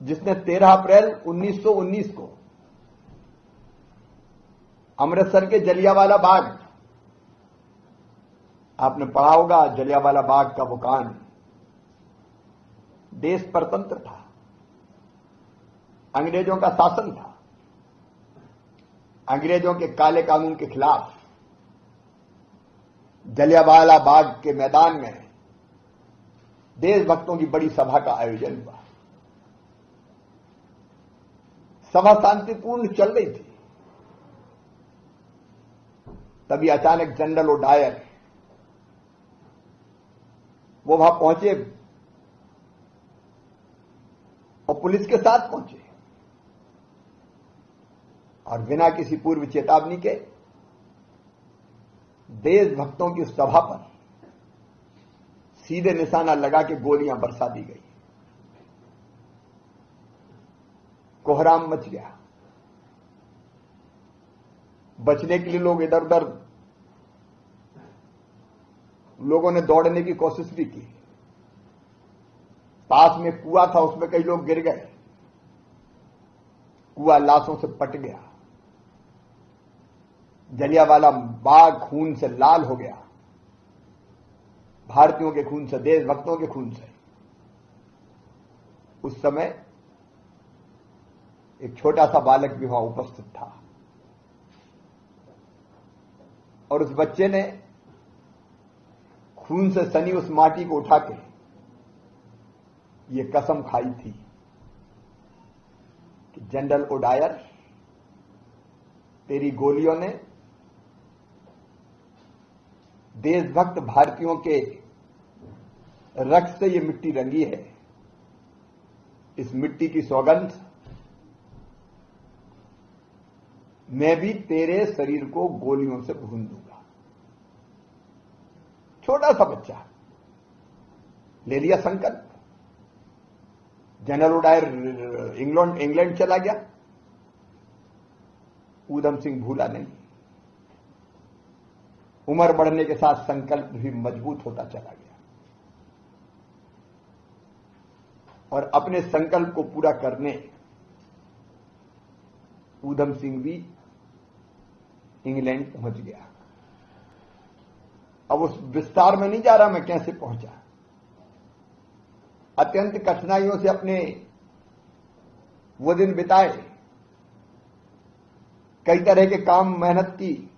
जिसने 13 अप्रैल 1919 को अमृतसर के जलियांवाला बाग, आपने पढ़ा होगा जलियांवाला बाग का वो कांड, देश परतंत्र था, अंग्रेजों का शासन था, अंग्रेजों के काले कानून के खिलाफ जलियांवाला बाग के मैदान में देशभक्तों की बड़ी सभा का आयोजन हुआ। सभा शांतिपूर्ण चल रही थी, तभी अचानक जनरल ओडायर वो वहां पहुंचे और पुलिस के साथ पहुंचे, और बिना किसी पूर्व चेतावनी के देशभक्तों की सभा पर सीधे निशाना लगा के गोलियां बरसा दी गई। कोहराम मच गया। बचने के लिए लोग इधर उधर, लोगों ने दौड़ने की कोशिश भी की। पास में कुआं था, उसमें कई लोग गिर गए, कुआं लाशों से पट गया, जलियांवाला बाग खून से लाल हो गया, भारतीयों के खून से, देशभक्तों के खून से। उस समय एक छोटा सा बालक भी वहां उपस्थित था, और उस बच्चे ने खून से सनी उस माटी को उठा के ये कसम खाई थी कि जनरल ओडायर, तेरी गोलियों ने देशभक्त भारतीयों के रक्त से ये मिट्टी रंगी है, इस मिट्टी की सौगंध मैं भी तेरे शरीर को गोलियों से भून दूंगा। छोटा सा बच्चा ले लिया संकल्प। जनरल ओडायर इंग्लैंड चला गया, ऊधम सिंह भूला नहीं। उम्र बढ़ने के साथ संकल्प भी मजबूत होता चला गया, और अपने संकल्प को पूरा करने ऊधम सिंह भी इंग्लैंड पहुंच गया। अब उस विस्तार में नहीं जा रहा मैं कैसे पहुंचा। अत्यंत कठिनाइयों से अपने वो दिन बिताए, कई तरह के काम मेहनत की,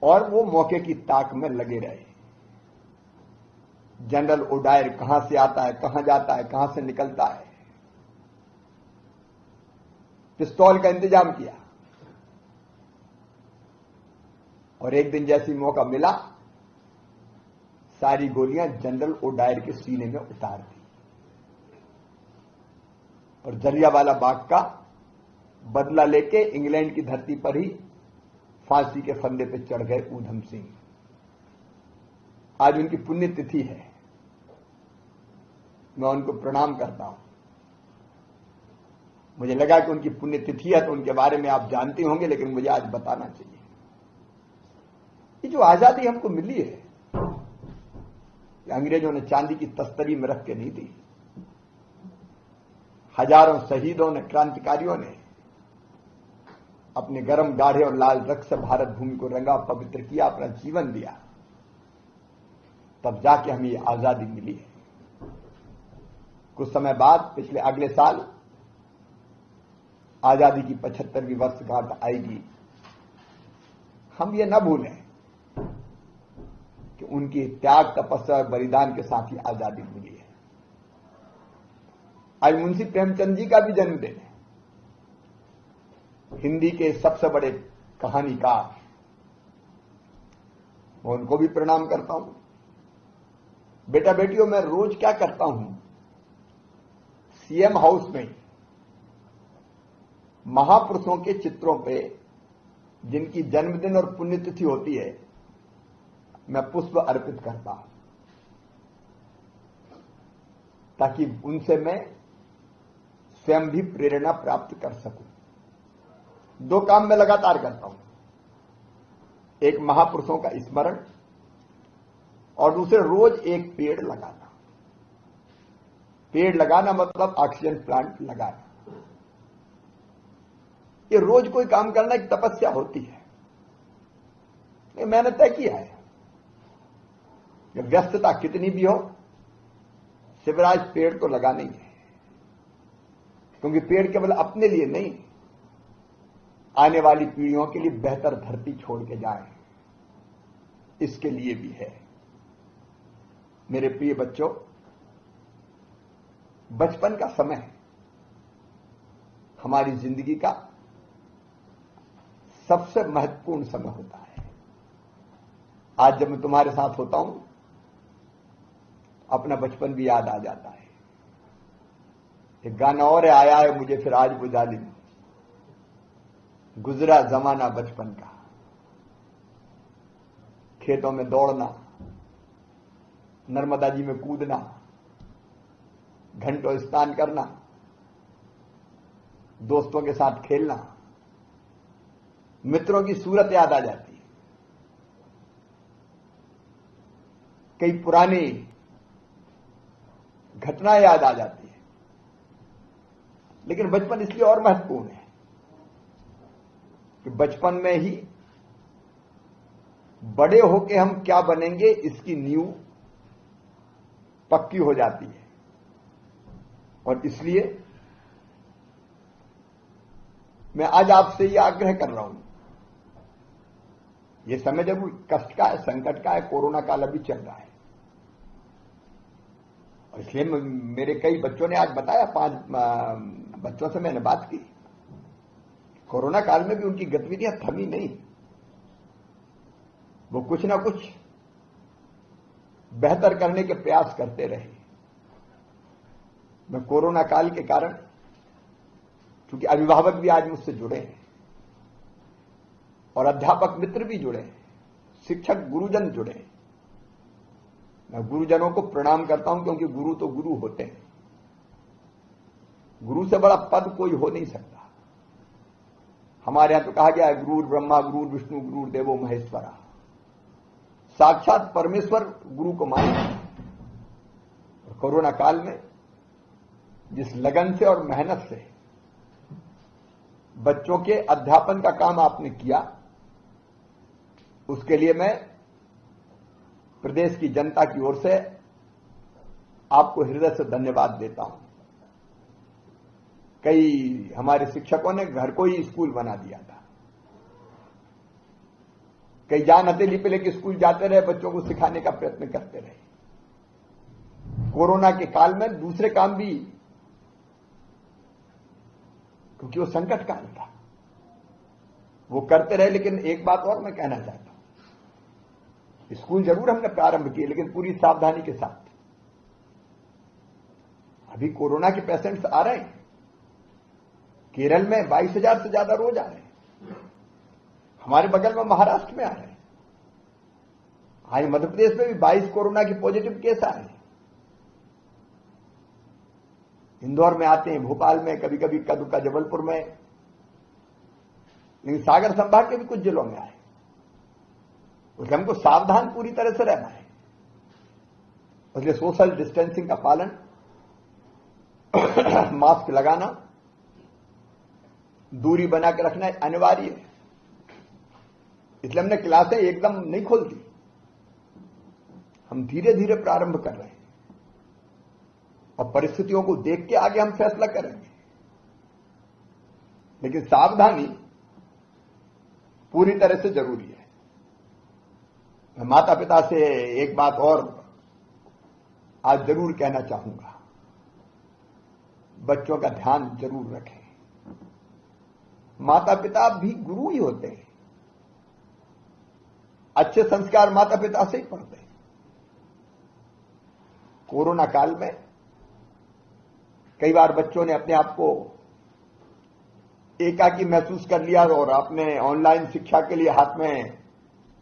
और वो मौके की ताक में लगे रहे। जनरल ओडायर कहां से आता है, कहां जाता है, कहां से निकलता है, पिस्तौल का इंतजाम किया, और एक दिन जैसी मौका मिला, सारी गोलियां जनरल ओडायर के सीने में उतार दी, और जलियांवाला बाग का बदला लेके इंग्लैंड की धरती पर ही फांसी के फंदे पे चढ़ गए ऊधम सिंह। आज उनकी पुण्यतिथि है, मैं उनको प्रणाम करता हूं। मुझे लगा कि उनकी पुण्यतिथि है तो उनके बारे में आप जानते होंगे, लेकिन मुझे आज बताना चाहिए। ये जो आजादी हमको मिली है, अंग्रेजों ने चांदी की तस्तरी में रख के नहीं दी। हजारों शहीदों ने, क्रांतिकारियों ने अपने गर्म गाढ़े और लाल रक्त से भारत भूमि को रंगा, पवित्र किया, अपना जीवन दिया, तब जाके हमें ये आजादी मिली है। कुछ समय बाद, पिछले अगले साल आजादी की 75वीं वर्षगांठ आएगी। हम ये न भूलें कि उनकी त्याग, तपस्या और बलिदान के साथ ही आजादी मिली है। आज मुंशी प्रेमचंद जी का भी जन्मदिन है, हिंदी के सबसे बड़े कहानीकार। मैं उनको भी प्रणाम करता हूं। बेटा बेटियों, मैं रोज क्या करता हूं, सीएम हाउस में महापुरुषों के चित्रों पे जिनकी जन्मदिन और पुण्यतिथि होती है, मैं पुष्प अर्पित करता हूं, ताकि उनसे मैं स्वयं भी प्रेरणा प्राप्त कर सकूं। 2 काम मैं लगातार करता हूं, एक महापुरुषों का स्मरण और दूसरे रोज एक पेड़ लगाना। पेड़ लगाना मतलब ऑक्सीजन प्लांट लगाना। ये रोज कोई काम करना एक तपस्या होती है, ये मैंने तय किया है। जब व्यस्तता कितनी भी हो, शिवराज पेड़ तो लगाना ही है, क्योंकि पेड़ केवल अपने लिए नहीं, आने वाली पीढ़ियों के लिए बेहतर धरती छोड़ के जाए, इसके लिए भी है। मेरे प्रिय बच्चों, बचपन का समय हमारी जिंदगी का सबसे महत्वपूर्ण समय होता है। आज जब मैं तुम्हारे साथ होता हूं, अपना बचपन भी याद आ जाता है। एक गाना और आया है मुझे फिर आज वो जालिम, गुजरा जमाना बचपन का, खेतों में दौड़ना, नर्मदा जी में कूदना, घंटों स्नान करना, दोस्तों के साथ खेलना, मित्रों की सूरत याद आ जाती है। कई पुरानी घटनाएं याद आ जाती है। लेकिन बचपन इसलिए और महत्वपूर्ण है कि बचपन में ही बड़े होके हम क्या बनेंगे इसकी नींव पक्की हो जाती है। और इसलिए मैं आज आपसे यह आग्रह कर रहा हूं, यह समय जरूर कष्ट का है, संकट का है, कोरोना काल अभी चल रहा है, और इसलिए मेरे कई बच्चों ने आज बताया, 5 बच्चों से मैंने बात की, कोरोना काल में भी उनकी गतिविधियां थमी नहीं, वो कुछ ना कुछ बेहतर करने के प्रयास करते रहे। मैं कोरोना काल के कारण, क्योंकि अभिभावक भी आज मुझसे जुड़े हैं और अध्यापक मित्र भी जुड़े हैं, शिक्षक गुरुजन जुड़े हैं, मैं गुरुजनों को प्रणाम करता हूं, क्योंकि गुरु तो गुरु होते हैं। गुरु से बड़ा पद कोई हो नहीं सकता। हमारे यहां तो कहा गया है, गुरु ब्रह्मा गुरु विष्णु गुरु देवो महेश्वरा, साक्षात परमेश्वर गुरु को माने। कोरोना काल में जिस लगन से और मेहनत से बच्चों के अध्यापन का काम आपने किया, उसके लिए मैं प्रदेश की जनता की ओर से आपको हृदय से धन्यवाद देता हूं। कई हमारे शिक्षकों ने घर को ही स्कूल बना दिया था, कई जान हथेली पे लेके स्कूल जाते रहे, बच्चों को सिखाने का प्रयत्न करते रहे। कोरोना के काल में दूसरे काम भी, क्योंकि वो संकट काल था, वो करते रहे। लेकिन एक बात और मैं कहना चाहता हूं, स्कूल जरूर हमने प्रारंभ किए, लेकिन पूरी सावधानी के साथ। अभी कोरोना के पेशेंट्स आ रहे हैं, केरल में 22,000 से ज्यादा रोज आ रहे हैं, हमारे बगल में महाराष्ट्र में आ रहे हैं, आज मध्य प्रदेश में भी 22 कोरोना के पॉजिटिव केस आ रहे हैं। इंदौर में आते हैं, भोपाल में, कभी कभी कदुका जबलपुर में, लेकिन सागर संभाग के भी कुछ जिलों में आए। उसलिए हमको सावधान पूरी तरह से रहना है। इसलिए सोशल डिस्टेंसिंग का पालन, मास्क लगाना, दूरी बना के रखना अनिवार्य है। इसलिए हमने क्लासें एकदम नहीं खोल दी, हम धीरे धीरे प्रारंभ कर रहे हैं और परिस्थितियों को देख के आगे हम फैसला करेंगे। लेकिन सावधानी पूरी तरह से जरूरी है। मैं माता पिता से एक बात और आज जरूर कहना चाहूंगा, बच्चों का ध्यान जरूर रखें। माता पिता भी गुरु ही होते हैं, अच्छे संस्कार माता पिता से ही पढ़ते हैं। कोरोना काल में कई बार बच्चों ने अपने आप को एकाकी महसूस कर लिया और आपने ऑनलाइन शिक्षा के लिए हाथ में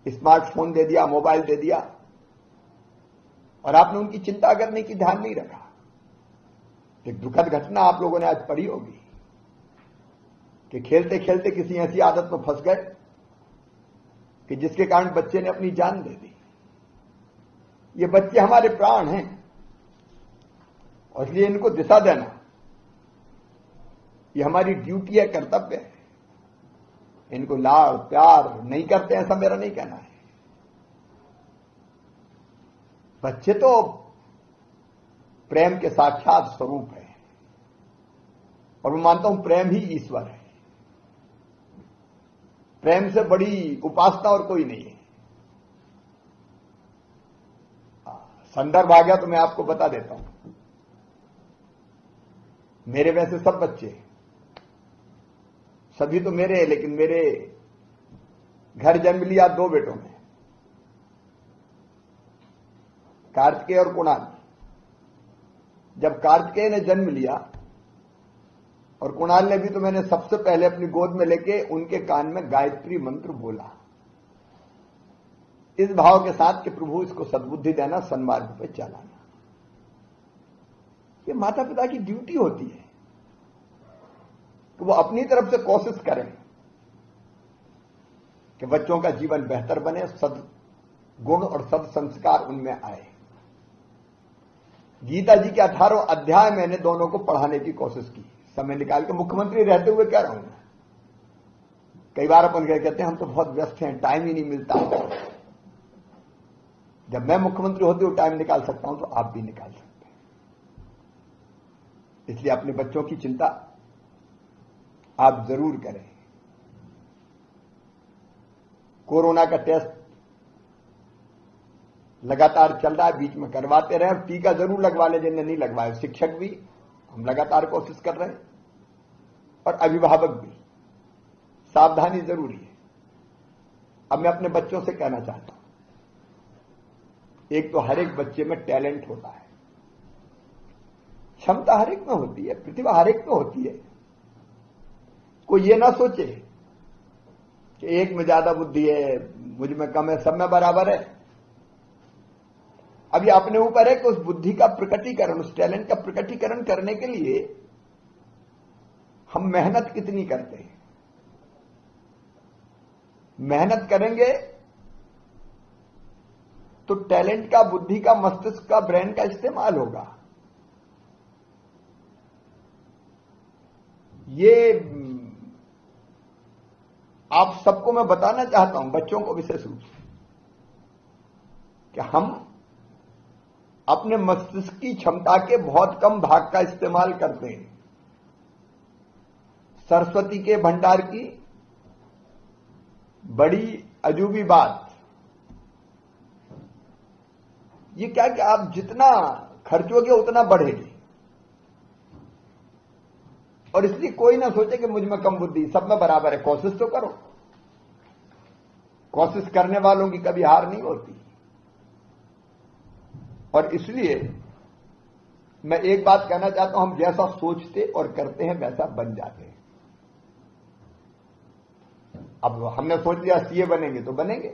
स्मार्टफोन दे दिया, मोबाइल दे दिया, और आपने उनकी चिंता करने की ध्यान नहीं रखा। एक दुखद घटना आप लोगों ने आज पढ़ी होगी कि खेलते खेलते किसी ऐसी आदत में फंस गए कि जिसके कारण बच्चे ने अपनी जान दे दी। ये बच्चे हमारे प्राण हैं और इसलिए इनको दिशा देना ये हमारी ड्यूटी है, कर्तव्य है। इनको लाड़ प्यार नहीं करते ऐसा मेरा नहीं कहना है। बच्चे तो प्रेम के साक्षात स्वरूप है और मैं मानता हूं प्रेम ही ईश्वर है। प्रेम से बड़ी उपासना और कोई नहीं है। संदर्भ आ गया तो मैं आपको बता देता हूं। मेरे वैसे सब बच्चे, सभी तो मेरे हैं, लेकिन मेरे घर जन्म लिया 2 बेटों ने, कार्तिकेय और कुणाल। जब कार्तिकेय ने जन्म लिया और कुणाल ने भी, तो मैंने सबसे पहले अपनी गोद में लेके उनके कान में गायत्री मंत्र बोला, इस भाव के साथ कि प्रभु इसको सद्बुद्धि देना, सन्मार्ग पे चलाना। ये माता पिता की ड्यूटी होती है कि वो अपनी तरफ से कोशिश करें कि बच्चों का जीवन बेहतर बने, सद्गुण और सद्संस्कार उनमें आए। गीता जी के 18 अध्याय मैंने दोनों को पढ़ाने की कोशिश की, समय निकाल के। मुख्यमंत्री रहते हुए कह रहा हूं मैं। कई बार अपन कहते हैं हम तो बहुत व्यस्त हैं, टाइम ही नहीं मिलता। जब मैं मुख्यमंत्री होते हुए टाइम निकाल सकता हूं तो आप भी निकाल सकते हैं। इसलिए अपने बच्चों की चिंता आप जरूर करें। कोरोना का टेस्ट लगातार चल रहा है, बीच में करवाते रहे। टीका जरूर लगवा ले जिन्हें नहीं लगवाया। शिक्षक भी हम लगातार कोशिश कर रहे हैं और अभिभावक भी। सावधानी जरूरी है। अब मैं अपने बच्चों से कहना चाहता हूं, एक तो हर एक बच्चे में टैलेंट होता है, क्षमता हर एक में होती है, प्रतिभा हर एक में होती है। कोई ये ना सोचे कि एक में ज्यादा बुद्धि है, मुझ में कम है, सब में बराबर है। अब ये अपने ऊपर है कि उस बुद्धि का प्रकटीकरण, उस टैलेंट का प्रकटीकरण करने के लिए हम मेहनत कितनी करते हैं। मेहनत करेंगे तो टैलेंट का, बुद्धि का, मस्तिष्क का, ब्रेन का इस्तेमाल होगा। ये आप सबको मैं बताना चाहता हूं, बच्चों को विशेष रूप से, कि हम अपने मस्तिष्क की क्षमता के बहुत कम भाग का इस्तेमाल करते हैं। सरस्वती के भंडार की बड़ी अजूबी बात ये क्या कि आप जितना खर्चोगे उतना बढ़ेगी। और इसलिए कोई ना सोचे कि मुझ में कम बुद्धि, सब में बराबर है। कोशिश तो करो। कोशिश करने वालों की कभी हार नहीं होती। और इसलिए मैं एक बात कहना चाहता हूं, हम जैसा सोचते और करते हैं वैसा बन जाते हैं। अब हमने सोच लिया सीए बनेंगे तो बनेंगे,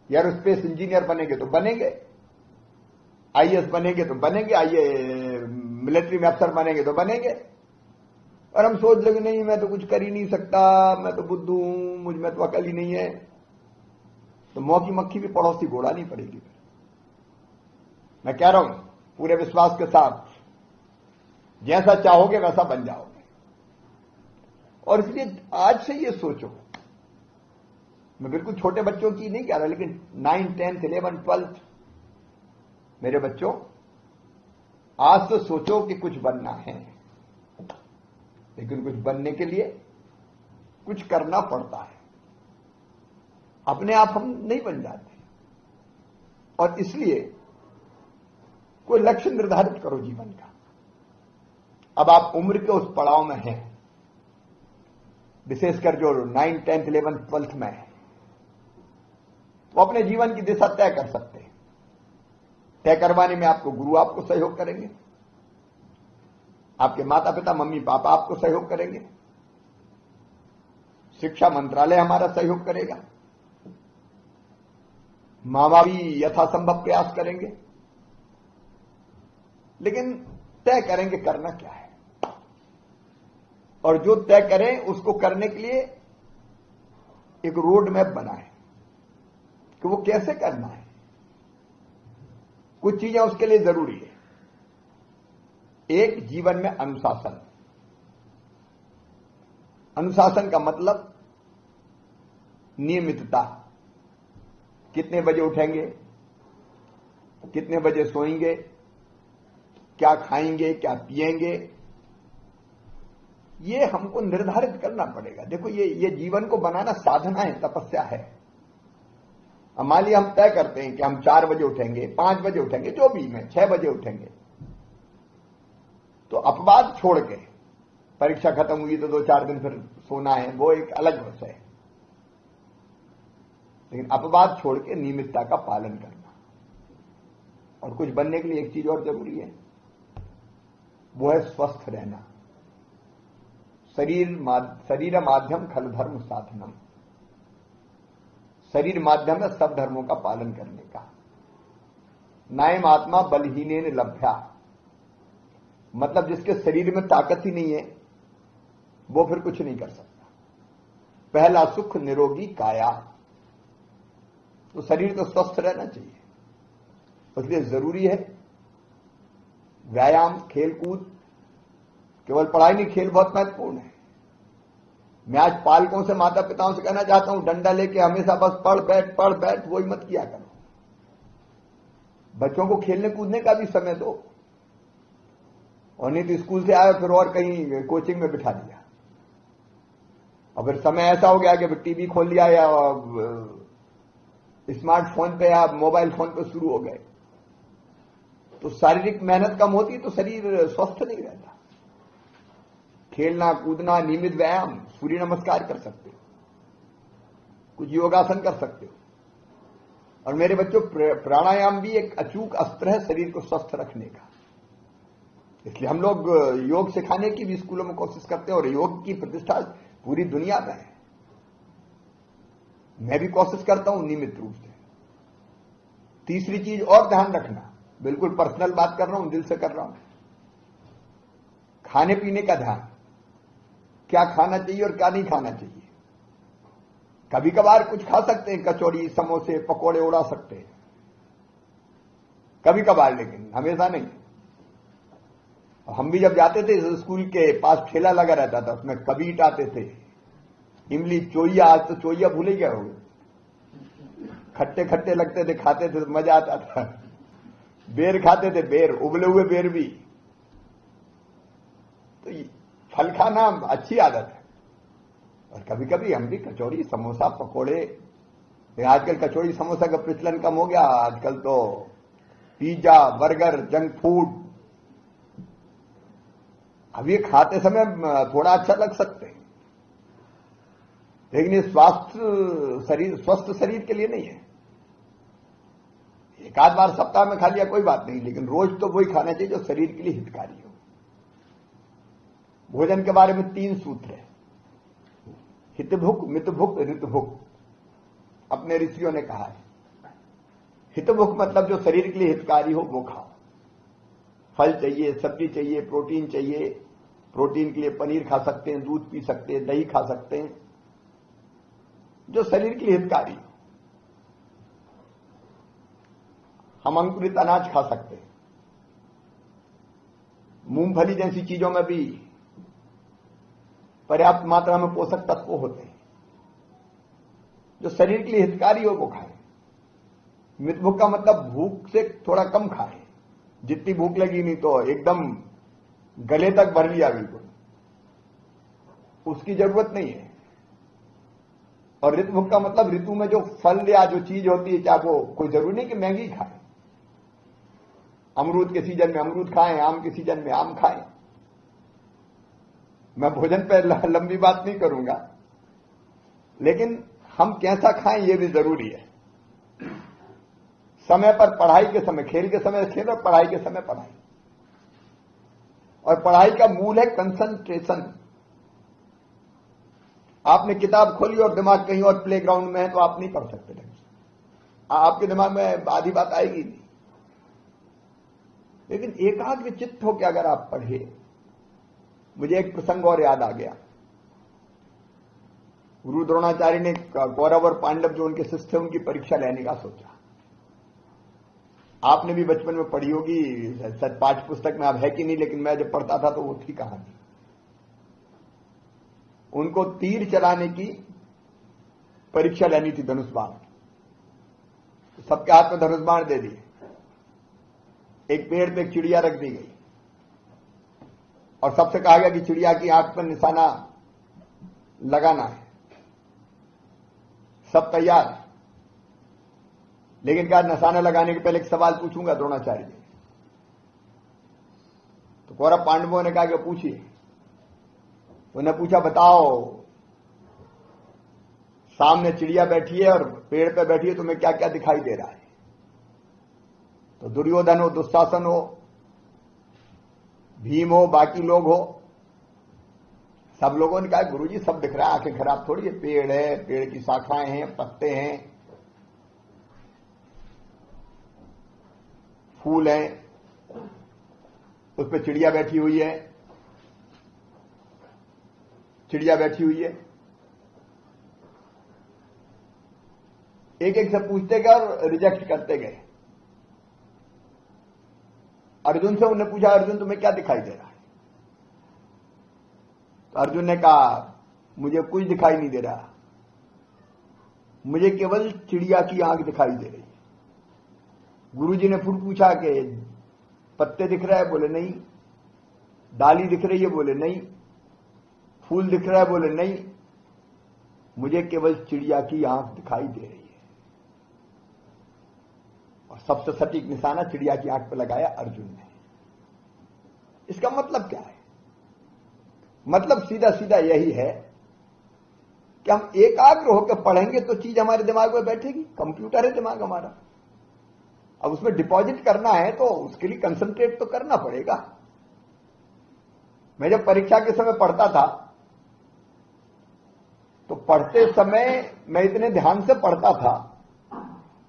एयरोस्पेस इंजीनियर बनेंगे तो बनेंगे, आईएएस बनेंगे तो बनेंगे, मिलिट्री में अफसर बनेंगे तो बनेंगे। और हम सोच लेंगे नहीं मैं तो कुछ कर ही नहीं सकता, मैं तो बुद्धू हूं, मुझ में तो अकल ही नहीं है, तो मौकी मक्खी भी पड़ोसी घोड़ा नहीं पड़ेगी। मैं कह रहा हूं पूरे विश्वास के साथ, जैसा चाहोगे वैसा बन जाओगे। और इसलिए आज से ये सोचो, मैं बिल्कुल छोटे बच्चों की नहीं कह रहा, लेकिन 9, 10, 11, 12 मेरे बच्चों, आज से सोचो कि कुछ बनना है। लेकिन कुछ बनने के लिए कुछ करना पड़ता है। अपने आप हम नहीं बन जाते। और इसलिए कोई लक्ष्य निर्धारित करो जीवन का। अब आप उम्र के उस पड़ाव में हैं, विशेषकर जो 9, 10, 11, 12 में है, वो अपने जीवन की दिशा तय कर सकते हैं। तय करवाने में आपको गुरु आपको सहयोग करेंगे, आपके माता पिता, मम्मी पापा आपको सहयोग करेंगे, शिक्षा मंत्रालय हमारा सहयोग करेगा, मां बाप भी यथासंभव प्रयास करेंगे, लेकिन तय करेंगे करना क्या है, और जो तय करें उसको करने के लिए एक रोड मैप बनाएं कि वो कैसे करना है। कुछ चीजें उसके लिए जरूरी है। एक, जीवन में अनुशासन। अनुशासन का मतलब नियमितता। कितने बजे उठेंगे, कितने बजे सोएंगे, क्या खाएंगे, क्या पिएंगे, ये हमको निर्धारित करना पड़ेगा। देखो ये जीवन को बनाना साधना है, तपस्या है। अब मान लिया हम तय करते हैं कि हम 4 बजे उठेंगे, 5 बजे उठेंगे, जो भी में 6 बजे उठेंगे, तो अपवाद छोड़ के, परीक्षा खत्म हुई तो 2-4 दिन फिर सोना है, वो एक अलग विषय है, लेकिन अपवाद छोड़ के नियमितता का पालन करना। और कुछ बनने के लिए एक चीज और जरूरी है, वो है स्वस्थ रहना। शरीर माध्यम खल धर्म साधनम। शरीर माध्यम है सब धर्मों का पालन करने का। नायम आत्मा बलहीनेन लभ्या, मतलब जिसके शरीर में ताकत ही नहीं है वो फिर कुछ नहीं कर सकता। पहला सुख निरोगी काया, तो शरीर तो स्वस्थ रहना चाहिए, इसलिए जरूरी है व्यायाम, खेलकूद। केवल पढ़ाई नहीं, खेल बहुत महत्वपूर्ण है। मैं आज पालकों से, माता पिताओं से कहना चाहता हूं, डंडा लेके हमेशा बस पढ़ बैठ वही मत किया करो। बच्चों को खेलने कूदने का भी समय दो, और नहीं तो स्कूल से आए फिर और कहीं कोचिंग में बिठा दिया, और फिर समय ऐसा हो गया कि टीवी खोल लिया या स्मार्टफोन पे या मोबाइल फोन पे शुरू हो गए, तो शारीरिक मेहनत कम होती तो शरीर स्वस्थ नहीं रहता। खेलना कूदना, नियमित व्यायाम, सूर्य नमस्कार कर सकते हो, कुछ योगासन कर सकते हो। और मेरे बच्चों, प्राणायाम भी एक अचूक अस्त्र है शरीर को स्वस्थ रखने का। इसलिए हम लोग योग सिखाने की भी स्कूलों में कोशिश करते हैं, और योग की प्रतिष्ठा पूरी दुनिया में है। मैं भी कोशिश करता हूं नियमित रूप से। तीसरी चीज और ध्यान रखना, बिल्कुल पर्सनल बात कर रहा हूं, दिल से कर रहा हूं, खाने पीने का ध्यान। क्या खाना चाहिए और क्या नहीं खाना चाहिए। कभी कभार कुछ खा सकते हैं, कचौड़ी, समोसे, पकोड़े उड़ा सकते हैं कभी कभार, लेकिन हमेशा नहीं। हम भी जब जाते थे, स्कूल के पास ठेला लगा रहता था, उसमें कबीट आते थे, इमली, चोइया। आज तो चोइया भूल ही गए होंगे, खट्टे खट्टे लगते थे, खाते थे तो मजा आता था। बेर खाते थे, बेर, उबले हुए बेर भी। तो फल खाना अच्छी आदत है। और कभी कभी हम भी कचौड़ी, समोसा, पकोड़े, आजकल कचौड़ी समोसा का प्रचलन कम हो गया, आजकल तो पिज्जा, बर्गर, जंक फूड। अब ये खाते समय थोड़ा अच्छा लग सकते हैं, लेकिन ये स्वस्थ शरीर के लिए नहीं है। एक आध बार सप्ताह में खा लिया कोई बात नहीं, लेकिन रोज तो वही खाना चाहिए जो शरीर के लिए हितकारी हो। भोजन के बारे में 3 सूत्र है, हितभुक, मितभुक, ऋतभुक। अपने ऋषियों ने कहा है। हितभुक मतलब जो शरीर के लिए हितकारी हो वो खाओ। फल चाहिए, सब्जी चाहिए, प्रोटीन चाहिए। प्रोटीन के लिए पनीर खा सकते हैं, दूध पी सकते हैं, दही खा सकते हैं, जो शरीर के लिए हितकारी हो। हम अंकुरित अनाज खा सकते हैं। मूंगफली जैसी चीजों में भी पर्याप्त मात्रा में पोषक तत्व होते हैं, जो शरीर के लिए हितकारी हो वो खाएं। मितभुक का मतलब भूख से थोड़ा कम खाएं, जितनी भूख लगी नहीं तो एकदम गले तक भर लिया, बिल्कुल उसकी जरूरत नहीं है। और ऋतभुक का मतलब ऋतु में जो फल या जो चीज होती है, चाहे वो कोई जरूरी नहीं कि महंगी खाएं। अमरूद के सीजन में अमरूद खाएं, आम के सीजन में आम खाएं। मैं भोजन पर लंबी बात नहीं करूंगा, लेकिन हम कैसा खाएं ये भी जरूरी है। समय पर पढ़ाई के समय खेल, के समय खेल, और पढ़ाई के समय पढ़ाई। और पढ़ाई का मूल है कंसंट्रेशन। आपने किताब खोली और दिमाग कहीं और प्लेग्राउंड में है तो आप नहीं पढ़ सकते ढंग से, आपके दिमाग में आधी बात आएगी नहीं। लेकिन एकाग्र चित्त होकर अगर आप पढ़े, मुझे एक प्रसंग और याद आ गया। गुरु द्रोणाचार्य ने कौरव और पांडव जो उनके शिष्य थे उनकी परीक्षा लेने का सोचा। आपने भी बचपन में पढ़ी होगी, सच पाठ्य पुस्तक में अब है कि नहीं, लेकिन मैं जब पढ़ता था तो वो थी कहानी। उनको तीर चलाने की परीक्षा लेनी थी, धनुष बाण। सबके हाथ में धनुष बाण दे दिए, एक पेड़ पे एक चिड़िया रख दी गई और सबसे कहा गया कि चिड़िया की आंख पर निशाना लगाना है। सब तैयार, लेकिन क्या निशाना लगाने के पहले एक सवाल पूछूंगा द्रोणाचार्य जी। तो कौरव पांडवों ने कहा कि पूछिए। उन्हें पूछा, बताओ सामने चिड़िया बैठी है और पेड़ पे बैठी है, तुम्हें क्या क्या दिखाई दे रहा है? तो दुर्योधन हो, दुशासन हो, भीम हो, बाकी लोग हो, सब लोगों ने कहा गुरुजी सब दिख रहा है, आंखें खराब थोड़ी है, पेड़ है, पेड़ की शाखाएं हैं, पत्ते हैं, फूल हैं, उस पर चिड़िया बैठी हुई है, चिड़िया बैठी हुई है। एक एक से पूछते गए और रिजेक्ट करते गए। अर्जुन से उन्होंने पूछा, अर्जुन तुम्हें क्या दिखाई दे रहा है? तो अर्जुन ने कहा, मुझे कुछ दिखाई नहीं दे रहा, मुझे केवल चिड़िया की आंख दिखाई दे रही है। गुरुजी ने फिर पूछा कि पत्ते दिख रहा है? बोले नहीं। डाली दिख रही है? बोले नहीं। फूल दिख रहा है? बोले नहीं। मुझे केवल चिड़िया की आंख दिखाई दे रही है। और सबसे सटीक निशाना चिड़िया की आंख पर लगाया अर्जुन ने। इसका मतलब क्या है? मतलब सीधा सीधा यही है कि हम एकाग्र होकर पढ़ेंगे तो चीज हमारे दिमाग में बैठेगी। कंप्यूटर है दिमाग हमारा, अब उसमें डिपॉजिट करना है तो उसके लिए कंसंट्रेट तो करना पड़ेगा। मैं जब परीक्षा के समय पढ़ता था तो पढ़ते समय मैं इतने ध्यान से पढ़ता था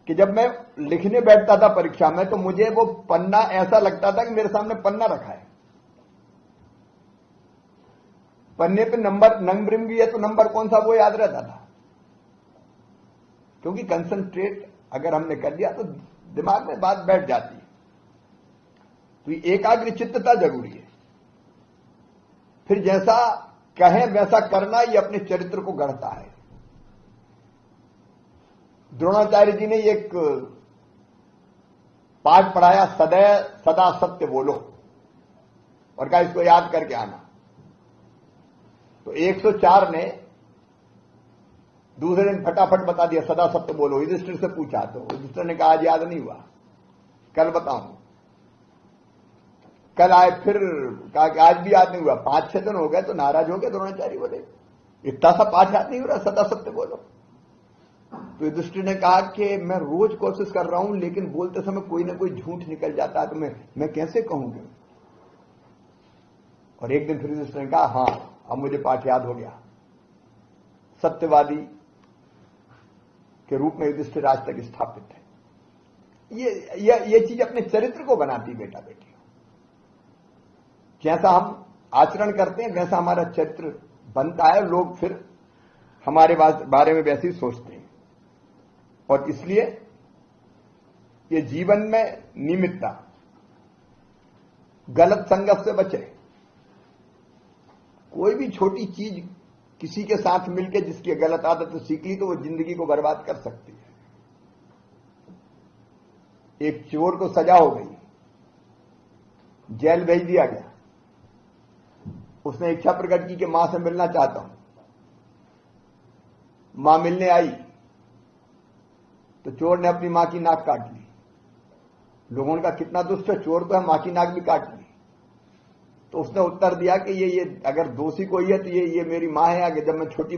कि जब मैं लिखने बैठता था परीक्षा में तो मुझे वो पन्ना ऐसा लगता था कि मेरे सामने पन्ना रखा है, पन्ने पे नंबरिंग भी है तो नंबर कौन सा वो याद रहता था। क्योंकि कंसंट्रेट अगर हमने कर लिया तो दिमाग में बात बैठ जाती है। तो ये एकाग्र चित्तता जरूरी है। फिर जैसा कहें वैसा करना ये अपने चरित्र को गढ़ता है। द्रोणाचार्य जी ने एक पाठ पढ़ाया, सदा सत्य बोलो, और कहा इसको याद करके आना। तो 104 ने दूसरे दिन फटाफट बता दिया, सदा सत्य बोलो। युधिष्ठिर से पूछा तो युधिष्ठिर ने कहा आज याद नहीं हुआ, कल बताऊं। कल आए फिर कहा कि आज भी याद नहीं हुआ। 5-6 दिन हो गए तो नाराज हो गए द्रोणाचार्य, बोले इतना सा पाठ याद नहीं हो रहा, सदा सत्य बोलो। तो युधिष्ठिर ने कहा कि मैं रोज कोशिश कर रहा हूं लेकिन बोलते समय कोई ना कोई झूठ निकल जाता है, तो मैं कैसे कहूंगा। और एक दिन फिर युधिष्ठिर ने कहा हाँ अब मुझे पाठ याद हो गया। सत्यवादी के रूप में युधिष्ठिर आज तक स्थापित है। ये चीज अपने चरित्र को बनाती बेटा बेटी। जैसा हम आचरण करते हैं वैसा हमारा चरित्र बनता है, लोग फिर हमारे बारे में वैसे ही सोचते हैं। और इसलिए ये जीवन में नियमितता, गलत संगत से बचे। कोई भी छोटी चीज किसी के साथ मिलकर जिसकी गलत आदत सीख ली तो वो जिंदगी को बर्बाद कर सकती है। एक चोर को सजा हो गई, जेल भेज दिया गया। उसने इच्छा प्रकट की कि मां से मिलना चाहता हूं। मां मिलने आई तो चोर ने अपनी मां की नाक काट ली। लोगों का कितना दुष्ट है, चोर तो है मां की नाक भी काट ली। तो उसने उत्तर दिया कि ये अगर दोषी कोई है तो ये मेरी मां है। आगे जब मैं छोटी